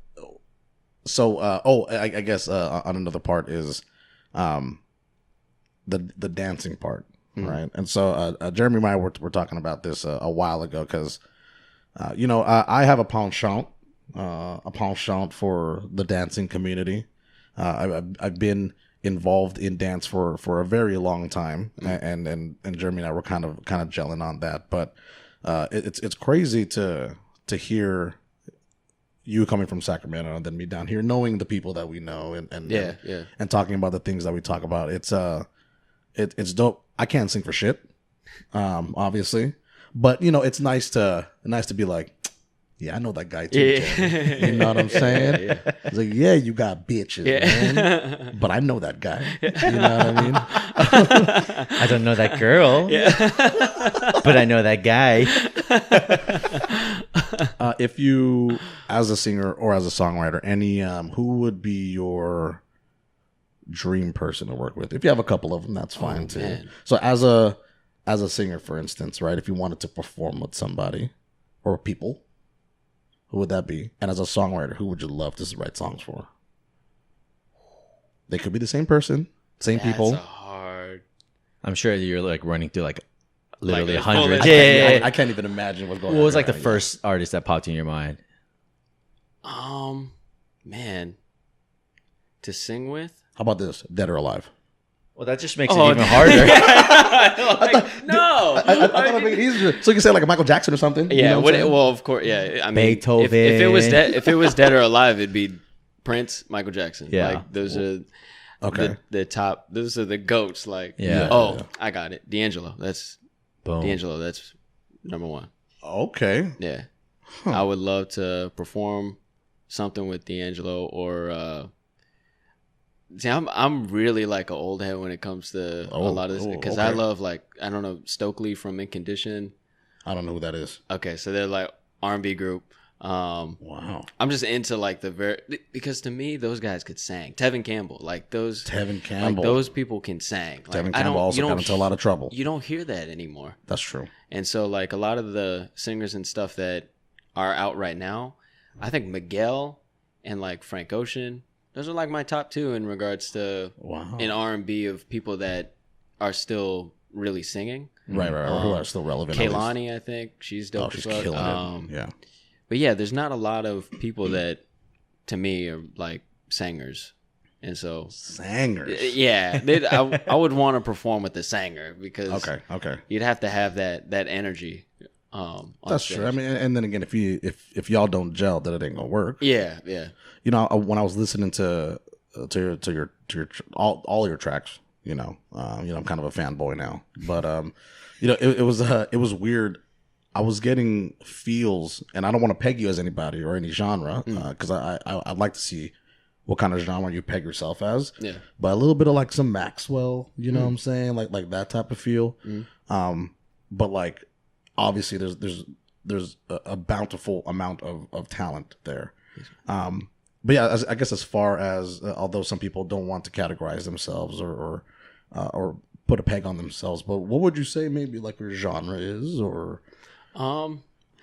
So, I guess on another part is, the dancing part, right? And so, Jeremy and I were talking about this a while ago because. You know, I have a penchant for the dancing community. I've been involved in dance for a very long time, and Jeremy and I were kind of gelling on that. But it's crazy to hear you coming from Sacramento and then me down here, knowing the people that we know, and talking about the things that we talk about. It's dope. I can't sing for shit, obviously. But you know, it's nice to be like, yeah, I know that guy too. Jeremy. You know what I'm saying? Yeah. It's like, yeah, you got bitches, man. But I know that guy. You know what I mean? I don't know that girl, but I know that guy. If you, as a singer or as a songwriter, any who would be your dream person to work with? If you have a couple of them, that's fine too. Man. So as a singer, for instance, right? If you wanted to perform with somebody or people, who would that be? And as a songwriter, who would you love to write songs for? They could be the same person, same people. That's hard. I'm sure you're like running through like literally Like a full hundreds. list. Yeah. I can't even imagine what's going on. What was like the right now. first artist that popped in your mind? Man, to sing with? How about this? Dead or alive? Well, that just makes it even harder. No. I thought I'd make it easier. So you can say like a Michael Jackson or something. Yeah, You know what I'm saying? well, of course, yeah. I mean, Beethoven. If it was dead or alive, it'd be Prince, Michael Jackson. Yeah. Like those are Okay. the top. Those are the goats. Like, Yeah. Oh, I got it. D'Angelo. That's Boom. D'Angelo. That's number one. Okay. Yeah, I would love to perform something with D'Angelo or. See, I'm really like an old head when it comes to a lot of this because I love like I don't know Stokely from In Condition. I don't know who that is. Okay, so they're like R&B group. Wow. I'm just into like because to me those guys could sing. Tevin Campbell, like those Tevin Campbell. like those people can sing. Like, Tevin Campbell also got into a lot of trouble. You don't hear that anymore. That's true. And so like a lot of the singers and stuff that are out right now, I think Miguel and like Frank Ocean, those are like my top two in regards to in R&B of people that are still really singing. Right. Or who are still relevant. Kaylani, I think she's dope. She's as well. killing it. Yeah. But yeah, there's not a lot of people that, to me, are like singers, and so singers. Yeah, I would want to perform with the singer because okay, you'd have to have that energy. That's stage. true. I mean, and then again, if y'all don't gel, then it ain't gonna work. Yeah. You know, when I was listening to your all your tracks, I'm kind of a fanboy now, but it was weird. I was getting feels, and I don't want to peg you as anybody or any genre, because I'd like to see what kind of genre you peg yourself as. Yeah. But a little bit of like some Maxwell, you know what I'm saying, like that type of feel. But like obviously there's a bountiful amount of talent there. But yeah, I guess as far as although some people don't want to categorize themselves or put a peg on themselves, but what would you say maybe like your genre is, or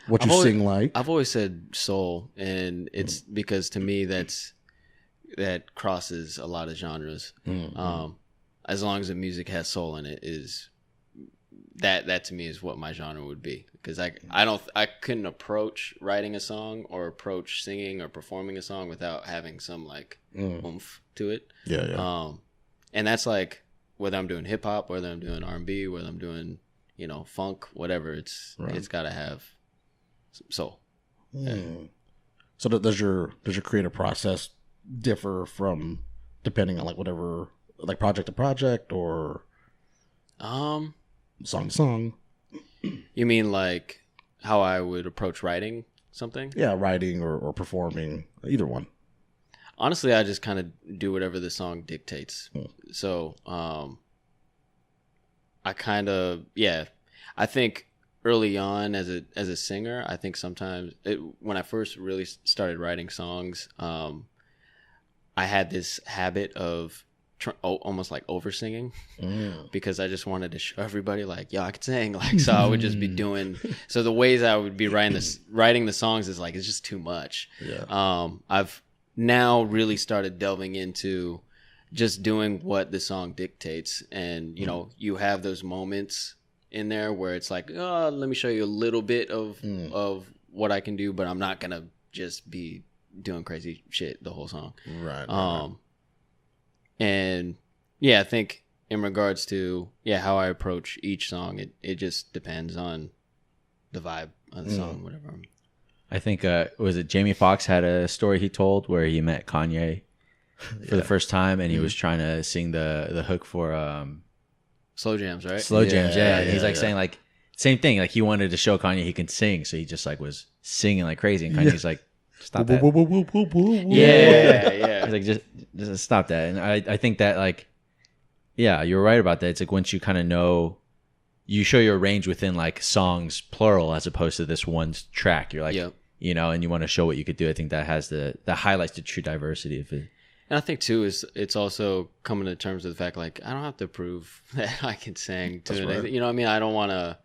what you sing like? I've always said soul, and it's because to me that crosses a lot of genres. As long as the music has soul in it, is that to me is what my genre would be. Because I couldn't approach writing a song or approach singing or performing a song without having some like oomph to it. Yeah. And that's like whether I'm doing hip hop, whether I'm doing R&B, whether I'm doing funk, whatever. It's got to have some soul. Yeah. So does your creative process differ from depending on like whatever, like project to project or song to song? You mean like how I would approach writing something? Yeah, writing or performing, either one. Honestly, I just kind of do whatever the song dictates. So I kind of I think early on as a singer, I think sometimes when I first really started writing songs, I had this habit of almost like over singing because I just wanted to show everybody like, yo, I could sing. Like, so I would just be doing, so the ways I would be writing the songs is like, it's just too much. Yeah. I've now really started delving into just doing what the song dictates. And, you have those moments in there where it's like, oh, let me show you a little bit of what I can do, but I'm not going to just be doing crazy shit the whole song. Right. And yeah, I think in regards to how I approach each song, it just depends on the vibe of the song, whatever. I think was it Jamie Foxx had a story he told where he met Kanye for the first time, and he was trying to sing the hook for Slow Jams, right? Slow Jams, yeah. And he's like saying like same thing, like he wanted to show Kanye he can sing, so he just like was singing like crazy, and Kanye's like, stop that. Yeah. He's like, just stop that. And I think that like, yeah, you're right about that. It's like once you kind of know, you show your range within like songs plural as opposed to this one track. You're like, and you want to show what you could do. I think that has that highlights the true diversity of it. And I think too is it's also coming to terms with the fact like I don't have to prove that I can sing to it. Right. You know what I mean? I don't want to,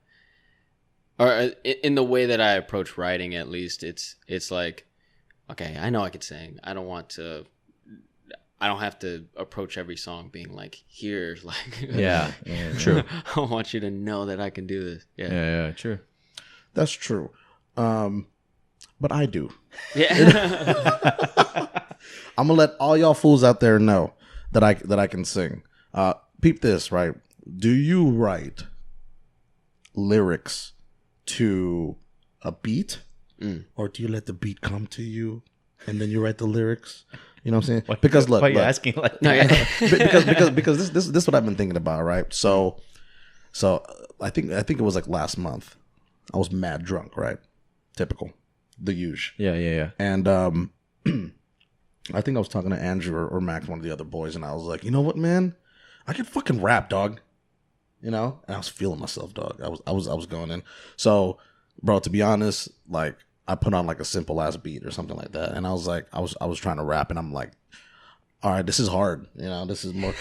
or in the way that I approach writing, at least it's like, okay, I know I could sing. I don't have to approach every song being like, here's like, true. I want you to know that I can do this. Yeah, true. That's true. But I do. Yeah. I'm gonna let all y'all fools out there know that I can sing. Peep this, right? Do you write lyrics to a beat, or do you let the beat come to you and then you write the lyrics? You know what I'm saying? Because look, why are you asking like because this is what I've been thinking about, right? So I think it was like last month. I was mad drunk, right? Typical, the huge. Yeah. And I think I was talking to Andrew or Max, one of the other boys, and I was like, you know what, man? I can fucking rap, dog. you know, and I was feeling myself, dog. I was going in. So, bro, to be honest, like I put on like a simple ass beat or something like that, and I was like, I was trying to rap, and I'm like, all right, this is hard, you know, this is more.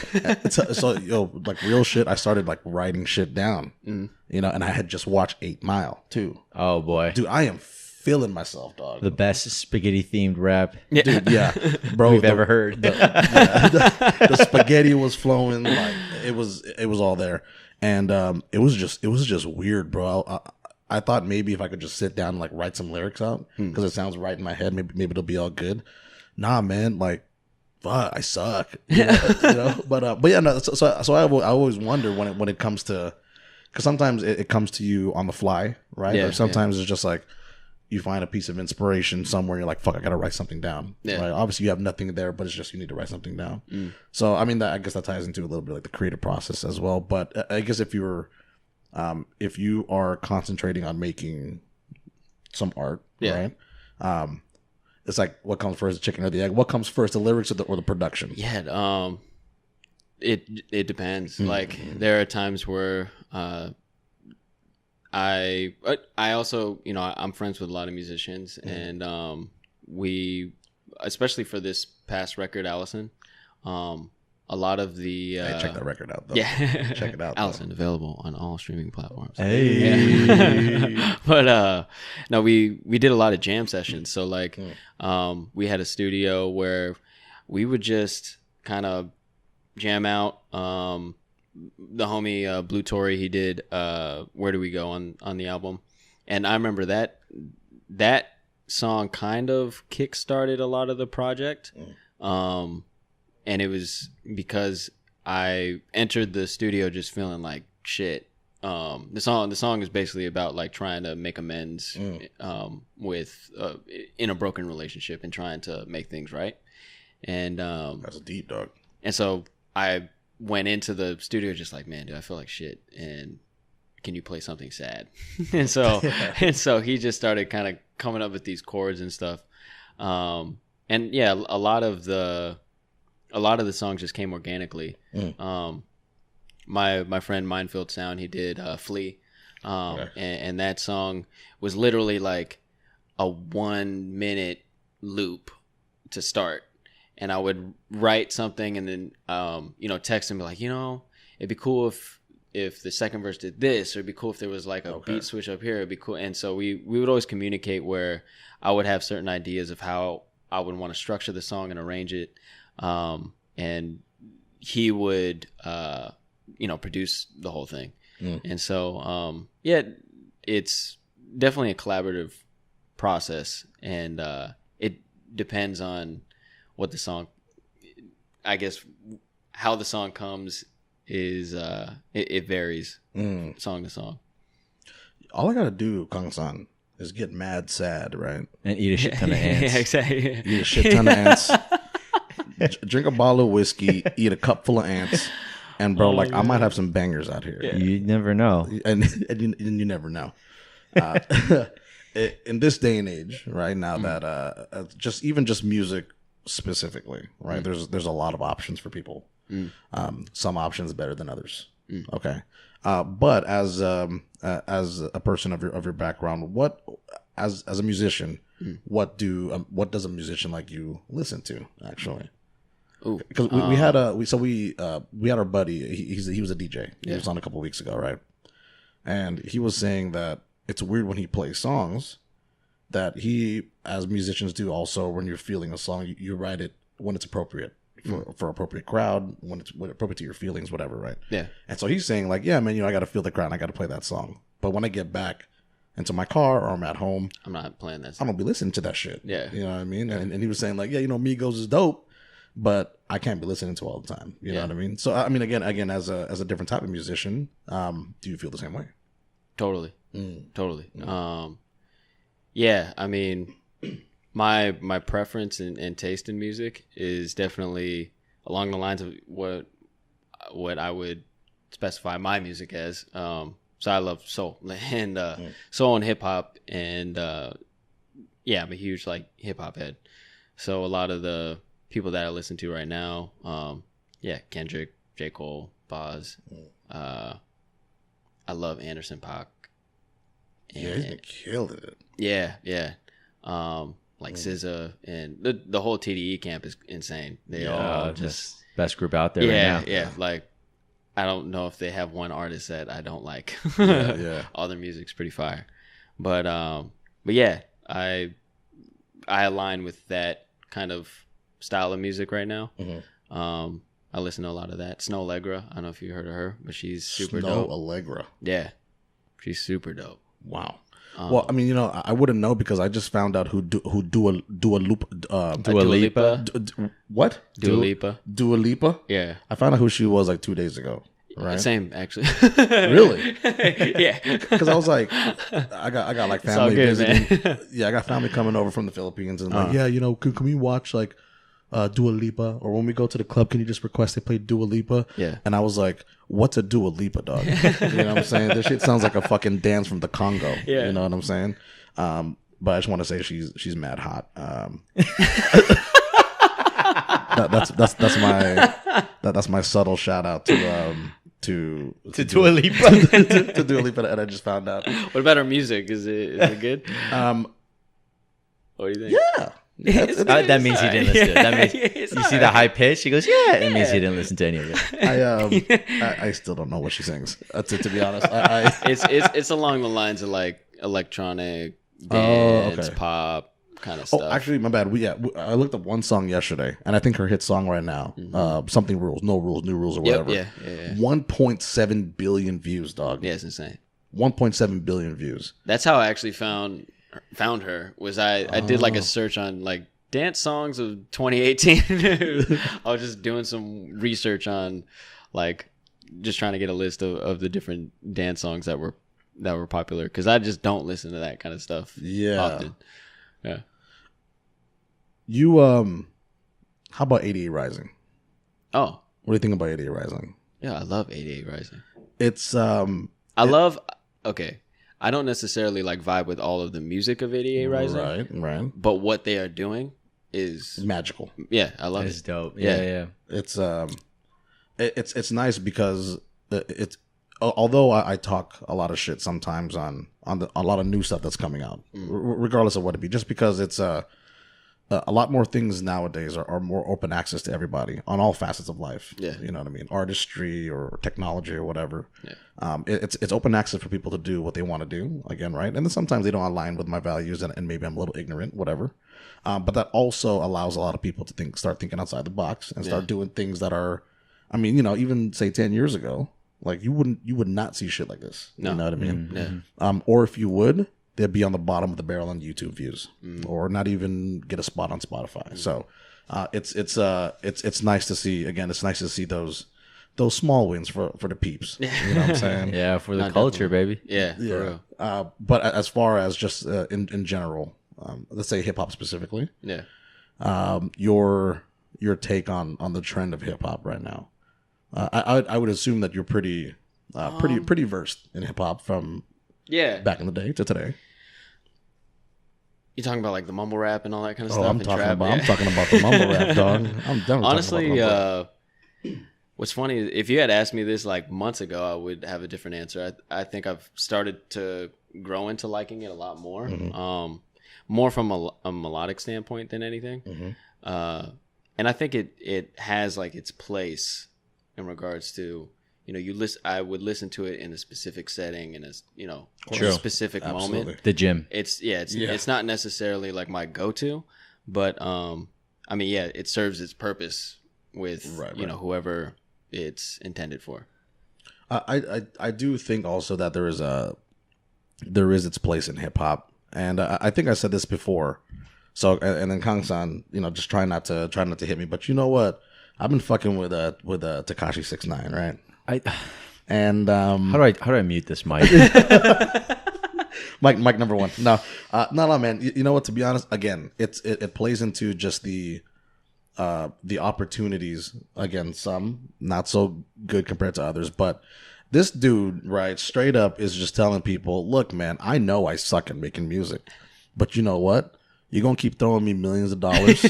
So, yo, like real shit. I started like writing shit down, you know, and I had just watched 8 Mile too. Oh boy, Dude, I am feeling myself, dog. the best spaghetti themed rap Dude, yeah, bro, we've ever heard. The spaghetti was flowing, like it was all there, and it was just weird, bro. I thought maybe if I could just sit down and like write some lyrics out because it sounds right in my head, maybe it'll be all good. Nah, man, like fuck, I suck, you know? But yeah, no. So I always wonder when it comes to, because sometimes it comes to you on the fly, right? Yeah, or sometimes it's just like you find a piece of inspiration somewhere. You're like, fuck, I gotta write something down. Yeah. Right? Obviously, you have nothing there, but it's just you need to write something down. So I mean, I guess that ties into a little bit like the creative process as well. But I guess if you are concentrating on making some art, Yeah. right? It's like, what comes first, the chicken or the egg? What comes first, the lyrics or the production? Yeah, it depends. Like there are times where I also, you know, I'm friends with a lot of musicians, and we, especially for this past record, Allison, a lot of the Hey, check that record out, though. yeah, Check it out, though. Allison, available on all streaming platforms. Hey. Yeah. But no, we did a lot of jam sessions. So like we had a studio where we would just kind of jam out. The homie Blue Tory, he did Where Do We Go on the album, and I remember that song kind of kickstarted a lot of the project. And it was because I entered the studio just feeling like shit. The song is basically about like trying to make amends with in a broken relationship and trying to make things right. And That's a deep, dog. and so I went into the studio just like, man, dude, I feel like shit, and can you play something sad? and so he just started kind of coming up with these chords and stuff. And yeah, a lot of the songs just came organically. My friend Minefield Sound, he did Flea, and that song was literally like a 1 minute loop to start, and I would write something and then text him like, it'd be cool if the second verse did this, or it'd be cool if there was like a beat switch up here. It'd be cool. And so we would always communicate where I would have certain ideas of how I would want to structure the song and arrange it. And he would, produce the whole thing. And so, it's definitely a collaborative process, and it depends on what the song, I guess, how the song comes is, it varies song to song. All I gotta do, Kangsan, is get mad sad, right? And eat a shit ton of ants. Yeah, exactly. Eat a shit ton of ants. Drink a bottle of whiskey, eat a cup full of ants, and bro, I might have some bangers out here. You never know. And you never know. In this day and age, right now, that just music specifically, right? There's a lot of options for people. Some options better than others. Okay, but as a person of your background, what as a musician, what does a musician like you listen to actually? Because we had our buddy. He was a DJ. He was on a couple weeks ago, right? And he was saying that it's weird when he plays songs that he, as musicians do, also when you're feeling a song, you write it when it's appropriate for appropriate crowd, when it's appropriate to your feelings, whatever, right? Yeah. And so he's saying like, yeah, man, I got to feel the crowd. I got to play that song. But when I get back into my car or I'm at home, I'm not playing that. I'm gonna be listening to that shit. Yeah. You know what I mean? And he was saying like, yeah, Migos is dope, but I can't be listening to it all the time. You know what I mean? So I mean, again, as a different type of musician, do you feel the same way? Totally. Totally. Yeah, I mean, my preference and taste in music is definitely along the lines of what I would specify my music as. So I love soul and soul and hip hop, and I'm a huge like hip hop head. So a lot of the people that I listen to right now, Kendrick, J. Cole, Boz, I love Anderson .Paak. Yeah, he's been killing it. Yeah. Like SZA and the whole TDE camp is insane. They all just best group out there right now. Yeah. Like, I don't know if they have one artist that I don't like. Yeah. All their music's pretty fire. But yeah, I align with that kind of style of music right now. Mm-hmm. I listen to a lot of that. Snow Allegra. I don't know if you heard of her, but she's super Snow dope. Allegra. Yeah, she's super dope. Wow. Well, I mean, I wouldn't know because I just found out who Dua Lipa. Dua Lipa. What? Dua Lipa. Dua Lipa. Yeah. I found out who she was like 2 days ago. Right. Same, actually. Really? Yeah. Because I was like, I got like It's all family good, visiting. man. Yeah, I got family coming over from the Philippines and like, yeah, can we watch like Dua Lipa, or when we go to the club, can you just request they play Dua Lipa? Yeah. And I was like, what's a Dua Lipa, dog? You know what I'm saying? This shit sounds like a fucking dance from the Congo. Yeah. You know what I'm saying? But I just want to say she's mad hot. That's my subtle shout out to Dua Lipa. to Dua Lipa, and I just found out. What about her music? Is it good? What do you think? Yeah. That means he didn't listen to it. That means you see the high pitch. He goes, yeah. It means he didn't listen to any of it. I still don't know what she sings. To be honest, It's along the lines of like electronic dance, pop kind of stuff. Oh, actually, my bad. I looked up one song yesterday, and I think her hit song right now, something rules, no rules, new rules, or whatever. Yeah. 1.7 billion views, dog. Yeah, it's insane. 1.7 billion views. That's how I actually found her. Was I did like a search on like dance songs of 2018. I was just doing some research on like just trying to get a list of the different dance songs that were popular, because I just don't listen to that kind of stuff often. Yeah. You how about 88 Rising? Oh, What do you think about 88 Rising? yeah, I love 88 Rising. It's Okay, I don't necessarily like vibe with all of the music of 88 Rising, right. but what they are doing is Magical. yeah, I love It's it. dope. Yeah. Yeah. It's nice because it's although I talk a lot of shit sometimes on a lot of new stuff that's coming out, regardless of what it be, just because it's a lot more things nowadays are more open access to everybody on all facets of life. Yeah. You know what I mean? Artistry or technology or whatever. Yeah. It's open access for people to do what they want to do, again, right? And then sometimes they don't align with my values and maybe I'm a little ignorant, whatever. But that also allows a lot of people to start thinking outside the box and start doing things that are, I mean, even say 10 years ago, like you would not see shit like this. No. You know what I mean? Yeah. Or if you would, they'd be on the bottom of the barrel on YouTube views, or not even get a spot on Spotify. So it's nice to see. Again, it's nice to see those small wins for the peeps. You know what I'm saying? Yeah, for the culture, baby. Yeah, for real. But as far as just in general, let's say hip hop specifically, Yeah. your take on the trend of hip hop right now. I would assume that you're pretty versed in hip hop from Yeah. back in the day to today. You talking about like the mumble rap and all that kind of stuff? I'm and talking trap? about I'm talking about the mumble rap, dog. I'm done. Honestly, what's funny is if you had asked me this like months ago, I would have a different answer. I think I've started to grow into liking it a lot more, more from a melodic standpoint than anything. And I think it has like its place in regards to, I would listen to it in a specific setting in a specific moment. The gym. It's not necessarily like my go-to, but I mean, yeah, it serves its purpose with whoever it's intended for. I do think also that there is its place in hip hop, and I think I said this before. So and then Kangsan, just try not to hit me, but you know what? I've been fucking with Tekashi 6ix9ine, right? And How do I mute this mic? Mic number one. No, man. You know what? To be honest, again, it plays into just the opportunities. Again, some not so good compared to others, but this dude, right, straight up is just telling people, look, man, I know I suck at making music, but you know what? You're going to keep throwing me millions of dollars.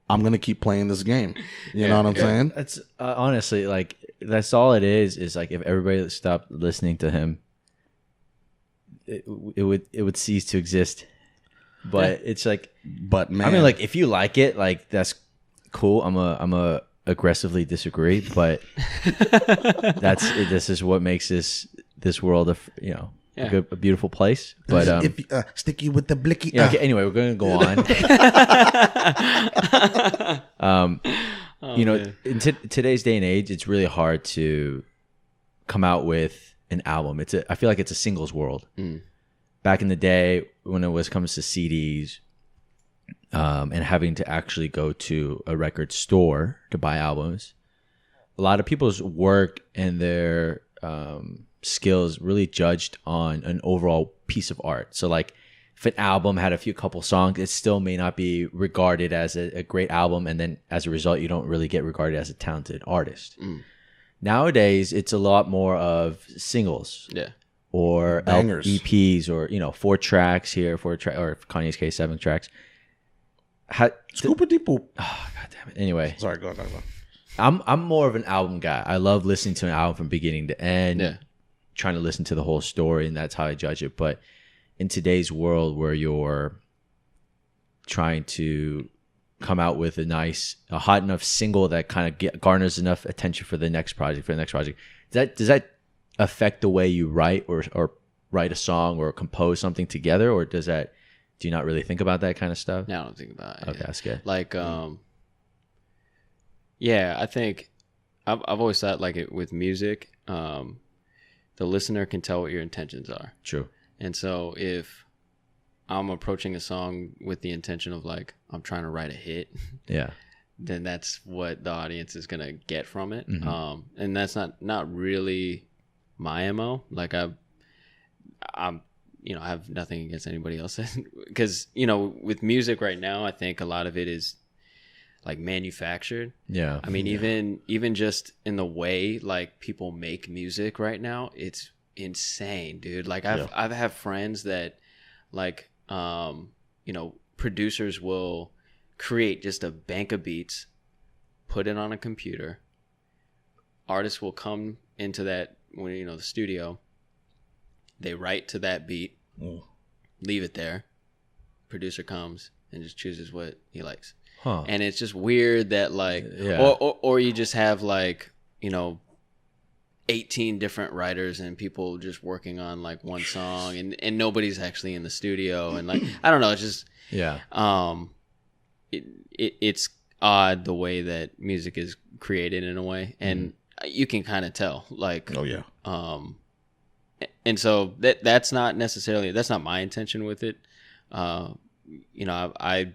I'm going to keep playing this game. You know what I'm saying? That's honestly, like, that's all it is like if everybody stopped listening to him, it would cease to exist. But it's like, But man, I mean, like if you like it, like that's cool. I'm a aggressively disagree, but this is what makes this world a beautiful place. But if sticky with the blicky. yeah. Okay, anyway, we're going to go on. In today's day and age, it's really hard to come out with an album. I feel like it's a singles world. Back in the day, when it comes to CDs, and having to actually go to a record store to buy albums, a lot of people's work and their skills really judged on an overall piece of art. So like if an album had a couple songs, it still may not be regarded as a great album, and then as a result you don't really get regarded as a talented artist. Nowadays it's a lot more of singles, or Bangers. EPs, or 4 tracks here, 4 track, or Kanye's case 7 tracks. Scoopity poop. Oh, God damn it. Anyway, Sorry, go on. I'm more of an album guy. I love listening to an album from beginning to end, trying to listen to the whole story, and that's how I judge it. But in today's world where you're trying to come out with a hot enough single that kind of garners enough attention for the next project, does that affect the way you write or write a song or compose something together, or do you not really think about that kind of stuff? No, I don't think about it. Okay, that's good. Like, yeah, I think I've always thought like it with music, the listener can tell what your intentions are. True. And so if I'm approaching a song with the intention of like, I'm trying to write a hit, then that's what the audience is going to get from it. And that's not really my MO. Like I have nothing against anybody else because, with music right now, I think a lot of it is like manufactured. Yeah. I mean, even just in the way like people make music right now, it's insane, dude. Like I've had friends that like, producers will create just a bank of beats, put it on a computer. Artists will come into that, the studio. They write to that beat, leave it there. Producer comes and just chooses what he likes. Huh. And it's just weird that like, or you just have like, 18 different writers and people just working on like one song and nobody's actually in the studio. And like, I don't know. It's just, it's odd the way that music is created in a way. And you can kind of tell like, and so that's not my intention with it. I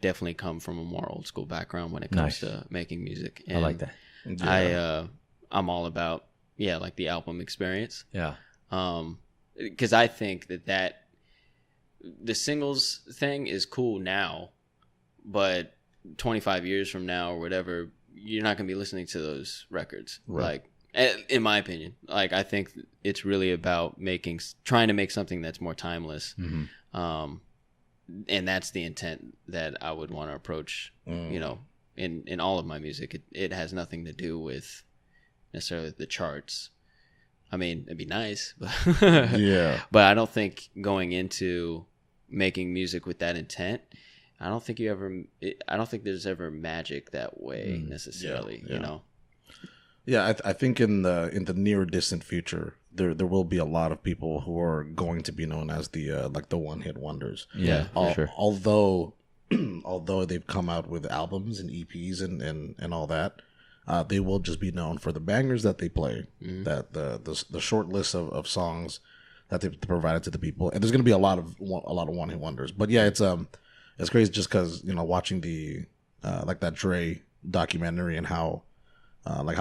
definitely come from a more old school background when it comes to making music. And I like that. Yeah. I'm all about, like the album experience. Yeah. Because I think that the singles thing is cool now, but 25 years from now or whatever, you're not going to be listening to those records. Right. Like, in my opinion, like I think it's really about trying to make something that's more timeless. And that's the intent that I would want to approach, in all of my music. It has nothing to do with necessarily the charts. I mean, it'd be nice, but but I don't think going into making music with that intent, I don't think there's ever magic that way necessarily, Yeah, I think in the near distant future, there will be a lot of people who are going to be known as the one hit wonders. Yeah, for sure. Although they've come out with albums and EPs and all that, they will just be known for the bangers that they play, that the short list of songs that they provided to the people, and there's going to be a lot of one hit wonders. But yeah, it's crazy just because watching the like that Dre documentary and how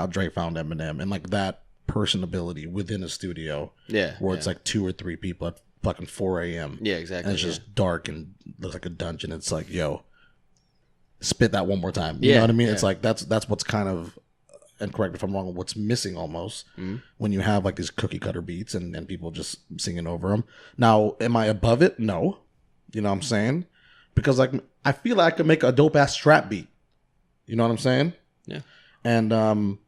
Drake found Eminem and like that personability within a studio, where it's like 2 or 3 people at fucking 4 a.m. Yeah, exactly. And it's just dark and looks like a dungeon. It's like, yo, spit that one more time. You know what I mean? It's like that's what's kind of, and correct me if I'm wrong, what's missing almost when you have like these cookie cutter beats and people just singing over them. Now, am I above it? No. You know what I'm saying? Because like I feel like I could make a dope ass trap beat. You know what I'm saying? Yeah. And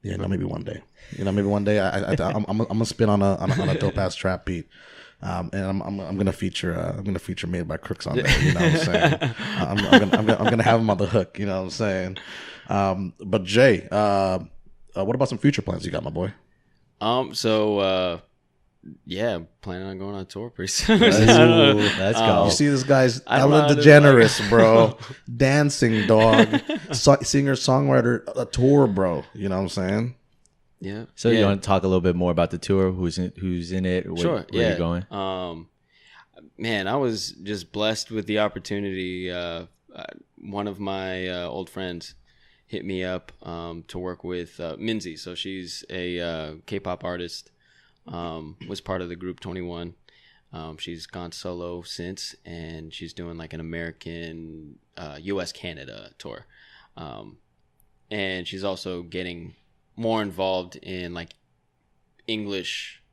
Yeah, no, maybe one day. Maybe one day I'm gonna spin on a dope ass trap beat, and I'm gonna feature Made by Crooks on there. You know what I'm saying? I'm gonna have him on the hook. You know what I'm saying? But Jay, what about some future plans you got, my boy? Yeah, planning on going on tour pretty soon. Let's go. You see this guy's I don't know Ellen how to, DeGeneres, bro. Dancing dog, singer songwriter, a tour, bro. You know what I'm saying? Yeah. So you want to talk a little bit more about the tour? Who's in it? Sure. Where you going? Man, I was just blessed with the opportunity. One of my old friends hit me up to work with Minzy. So she's a K-pop artist. Was part of the group 21. She's gone solo since, and she's doing like an American, U.S. Canada tour. And she's also getting more involved in like English,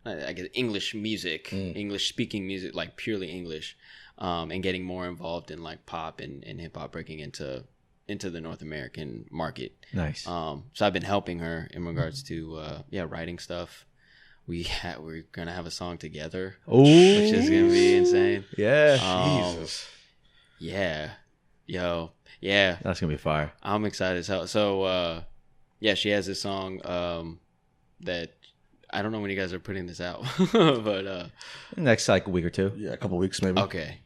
I guess English music, English speaking music, like purely English, and getting more involved in like pop and hip hop, breaking into the North American market. Nice. So I've been helping her in regards to writing stuff. We're gonna have a song together, which is gonna be insane. Yeah. Jesus. Yeah, yo, yeah. That's gonna be fire. I'm excited as hell. So, she has this song that I don't know when you guys are putting this out, but Next like a week or two. Yeah, a couple weeks maybe. okay.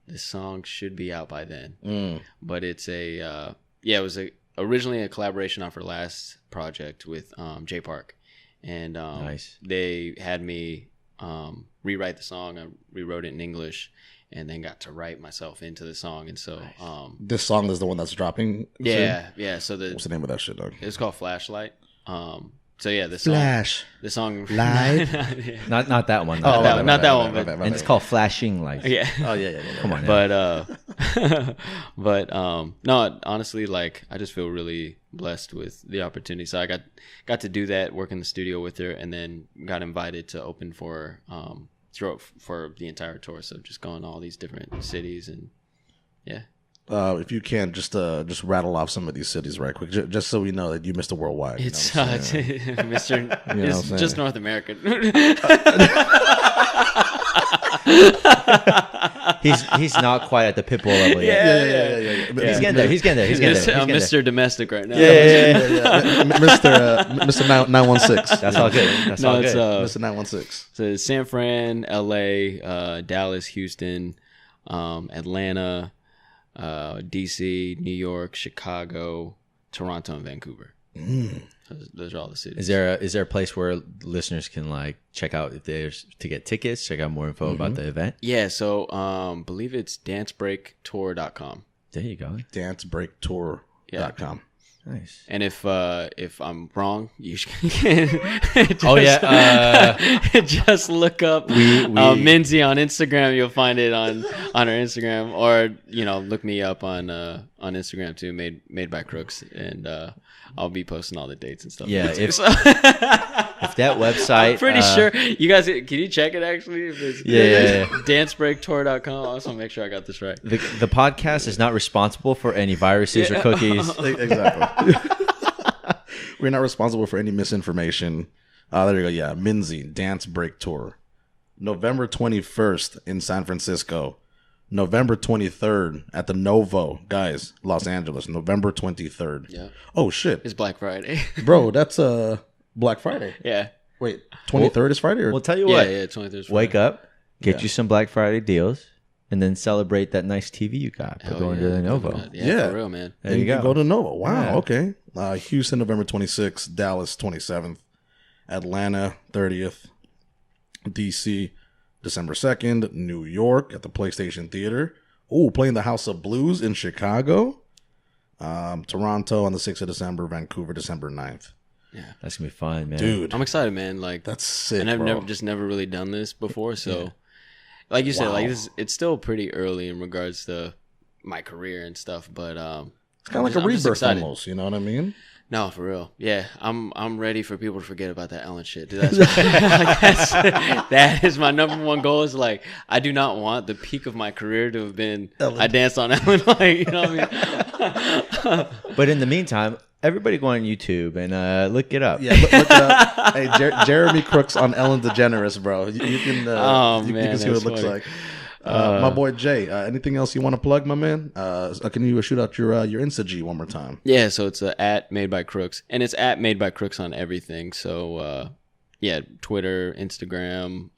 This song should be out by then, but it's it was originally a collaboration off her last project with Jay Park. And Nice. They had me rewrite the song. I rewrote it in English, and then got to write myself into the song. And so, This song is the one that's dropping. yeah. So What's the name of that shit, dog? it's called Flashlight. This Flash. song, Light. Not that one. Oh, not that one, my but- bad, my And bad. it's called Flashing Lights. yeah. Oh yeah. Come on. Now. But no, honestly, like I just feel really blessed with the opportunity. So I got to do that, work in the studio with her, and then got invited to open for the entire tour. So just going to all these different cities, and yeah. If you can, just rattle off some of these cities right quick, just so we know that you missed a worldwide. It's you know what I'm saying? Mr. You know what I'm It's saying? just North America. He's not quite at the Pitbull level yet. Yeah. He's getting there. He's getting there. He's getting there. I'm Mr. Domestic right now. Yeah. Mr. 916. That's all good. That's all it's good. Mr. 916. so San Fran, LA, Dallas, Houston, Atlanta, DC, New York, Chicago, Toronto, and Vancouver. Those are all the cities. Is there a place where listeners can like check out if there's to get tickets, check out more info about the event? Yeah, so believe it's dancebreaktour.com. There you go. Dancebreaktour.com. Nice. And if I'm wrong, you can just look up Minzy on Instagram. You'll find it on her Instagram, or look me up on Instagram too, made by Crooks, and I'll be posting all the dates and stuff. Yeah, too, if so. If that website, I'm pretty sure you guys can you check it actually? If it's dancebreaktour.com. I also want to make sure I got this right. the podcast is not responsible for any viruses or cookies. Exactly. We're not responsible for any misinformation. There you go. Yeah, Minzy Dance Break Tour, November 21st in San Francisco, November 23rd at the Novo, guys, Los Angeles. November 23rd. Yeah. Oh shit, It's Black Friday. bro, that's Black Friday. Yeah. Wait, 23rd is Friday, or We'll tell you what. Yeah, 23rd. Wake up, get Yeah. you some Black Friday deals, and then celebrate that nice TV you got by going to the Novo. Yeah, for real, man. There and you you go. go to Nova. Wow. Yeah. Okay. Houston, November 26th. Dallas, 27th. Atlanta, 30th. DC, December 2nd. New York at the PlayStation Theater. Oh, playing the House of Blues in Chicago. Toronto on the 6th of December. Vancouver, December 9th. That's gonna be fun, man. Dude, I'm excited, man. Like that's sick. and I've bro. never really done this before, so like you said, Wow. like it's still pretty early in regards to my career and stuff, but It's kind of like a rebirth almost. You know what I mean? No, for real. Yeah, I'm ready for people to forget about that Ellen shit. Dude, that is my number one goal. Is like I do not want the peak of my career to have been Ellen. I danced on Ellen. Like, you know what I mean? But in the meantime, everybody go on YouTube and look it up. Yeah, look it up. Hey, Jeremy Crooks on Ellen DeGeneres, bro. You can you can see what it looks funny. like. My boy Jay. Anything else you want to plug, my man? Can you shoot out your Insta G one more time? Yeah, so it's at Made by Crooks, and it's at Made by Crooks on everything. So yeah, Twitter, Instagram,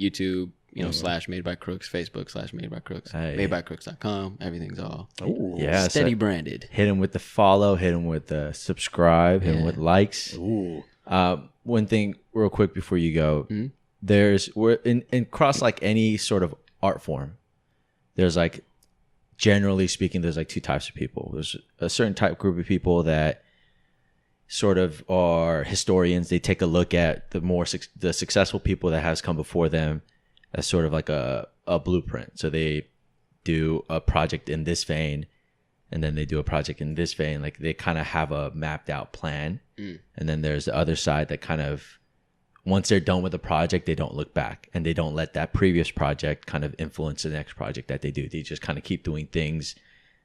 YouTube, / Made by Crooks, Facebook / Made by Crooks, Hey. madebycrooks.com. Everything's all Yeah, steady so branded. hit him with the follow, hit him with the subscribe, hit him with likes. Ooh. One thing real quick before you go, we're in across like any sort of art form, there's like, generally speaking, there's like two types of people. There's a certain type group of people that sort of are historians. They take a look at the successful people that has come before them as sort of like a blueprint. So they do a project in this vein, and then they do a project in this vein. Like they kind of have a mapped out plan. And then there's the other side that kind of, once they're done with the project, they don't look back, and they don't let that previous project kind of influence the next project that they do. They just kind of keep doing things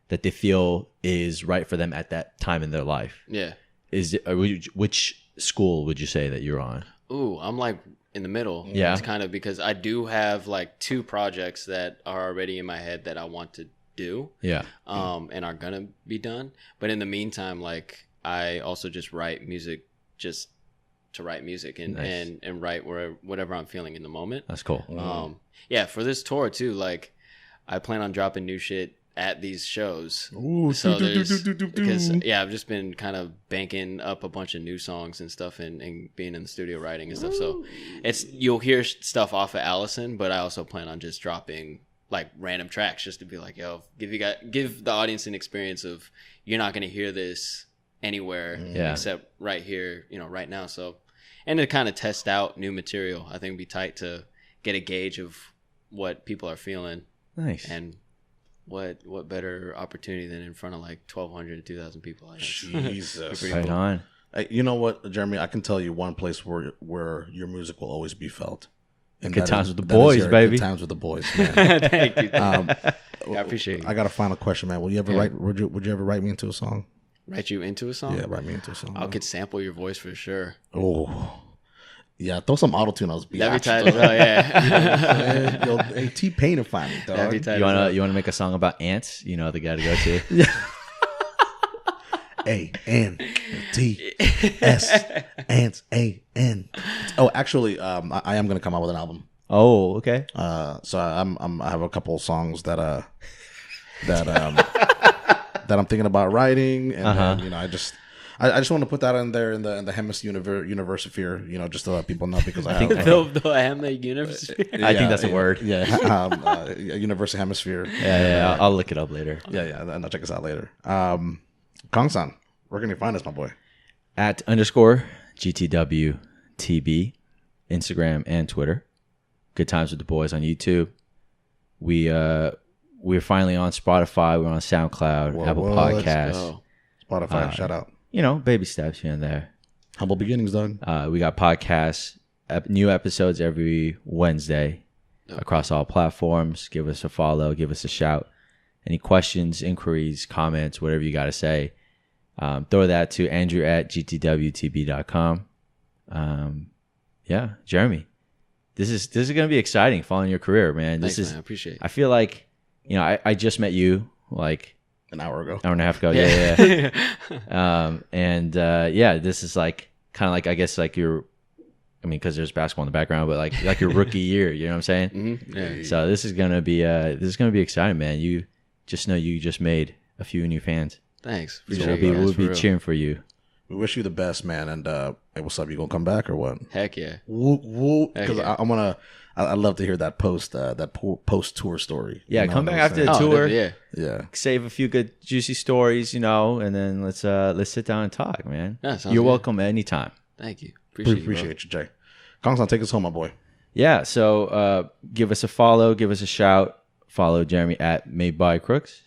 that they feel is right for them at that time in their life. Yeah. Which school would you say that you're on? Ooh, I'm like in the middle. Yeah. It's kind of because I do have like 2 projects that are already in my head that I want to do. Yeah. And are gonna be done. But in the meantime, like I also just write music just to write music and Nice. and write whatever I'm feeling in the moment. That's cool. Yeah, for this tour too, like I plan on dropping new shit at these shows. Ooh, So there's because I've just been kind of banking up a bunch of new songs and stuff and being in the studio writing and stuff. So you'll hear stuff off of Allison, but I also plan on just dropping like random tracks just to be like, yo, give the audience an experience of, you're not gonna hear this anywhere except right here, right now. So, and to kind of test out new material, I think it'd be tight to get a gauge of what people are feeling. Nice. And what better opportunity than in front of like 1,200 to 2,000 people? I guess. Jesus. Right on. You know what, Jeremy? I can tell you one place where your music will always be felt. And Good that times is- with the that is boys, your baby. Good times with the boys, man. Thank you. I appreciate it. I got a final question, man. Will you ever write? Would you ever write me into a song? Write you into a song? Yeah, write me into a song. I could sample your voice for sure. Oh, yeah. Throw some auto tune on those beats. That'd be tight as well, yeah. Yo, hey, T-Pain to find me, dog. That'd be tight You as well. wanna make a song about ants? You know the guy to go to. A-N-T-S ants A-N. Oh, actually, I am gonna come out with an album. Oh, okay. So I have a couple of songs that that I'm thinking about writing, and then, I just want to put that in there in the Hemis Universisphere, just to let people know, because I think the Hamlet universe. I think that's a word. Yeah, Universal Hemisphere. Yeah. I'll look it up later. Yeah, and I'll check us out later. Kangsan, where can you find us, my boy? At _GTWTB, Instagram and Twitter. Good Times with the Boys on YouTube. We're finally on Spotify. We're on SoundCloud, Apple let's Podcasts. go. Spotify, shout out. Baby steps here and there. Humble beginnings, dog. We got podcasts, new episodes every Wednesday across all platforms. Give us a follow, give us a shout. Any questions, inquiries, comments, whatever you got to say, throw that to Andrew at gtwtb.com. Jeremy, this is going to be exciting following your career, man. Thanks, man. I appreciate it. I feel like, I just met you like An hour ago. hour and a half ago. Yeah. This is like kind of like, I guess, like because there's basketball in the background, but like your rookie year, you know what I'm saying? Mm-hmm. Yeah. So this is gonna be exciting, man. You just know you just made a few new fans. Thanks. So Appreciate you guys, we'll for be real. cheering for you. We wish you the best, man. And hey, what's up? You gonna come back or what? Heck yeah. Because yeah. I'd love to hear that post tour story. Yeah, You know come what back I'm after saying? the tour. Yeah. Yeah. Save a few good juicy stories, and then let's sit down and talk, man. Yeah, sounds You're good. welcome anytime. Thank you. Appreciate you, bro. Appreciate you, Jay. Kangsan, take us home, my boy. Yeah, so give us a follow, give us a shout. Follow Jeremy at Made by Crooks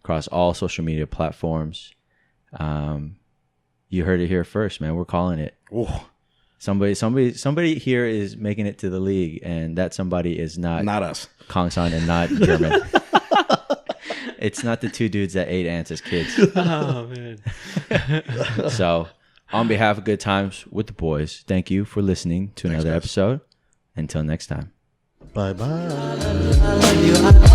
across all social media platforms. You heard it here first, man. We're calling it. Ooh. Somebody here is making it to the league, and that somebody is not Not us. Kangsan and not German. It's not the two dudes that ate ants as kids. Oh man. So, on behalf of Good Times with the Boys, thank you for listening to another episode. Until next time. Bye bye. I love you.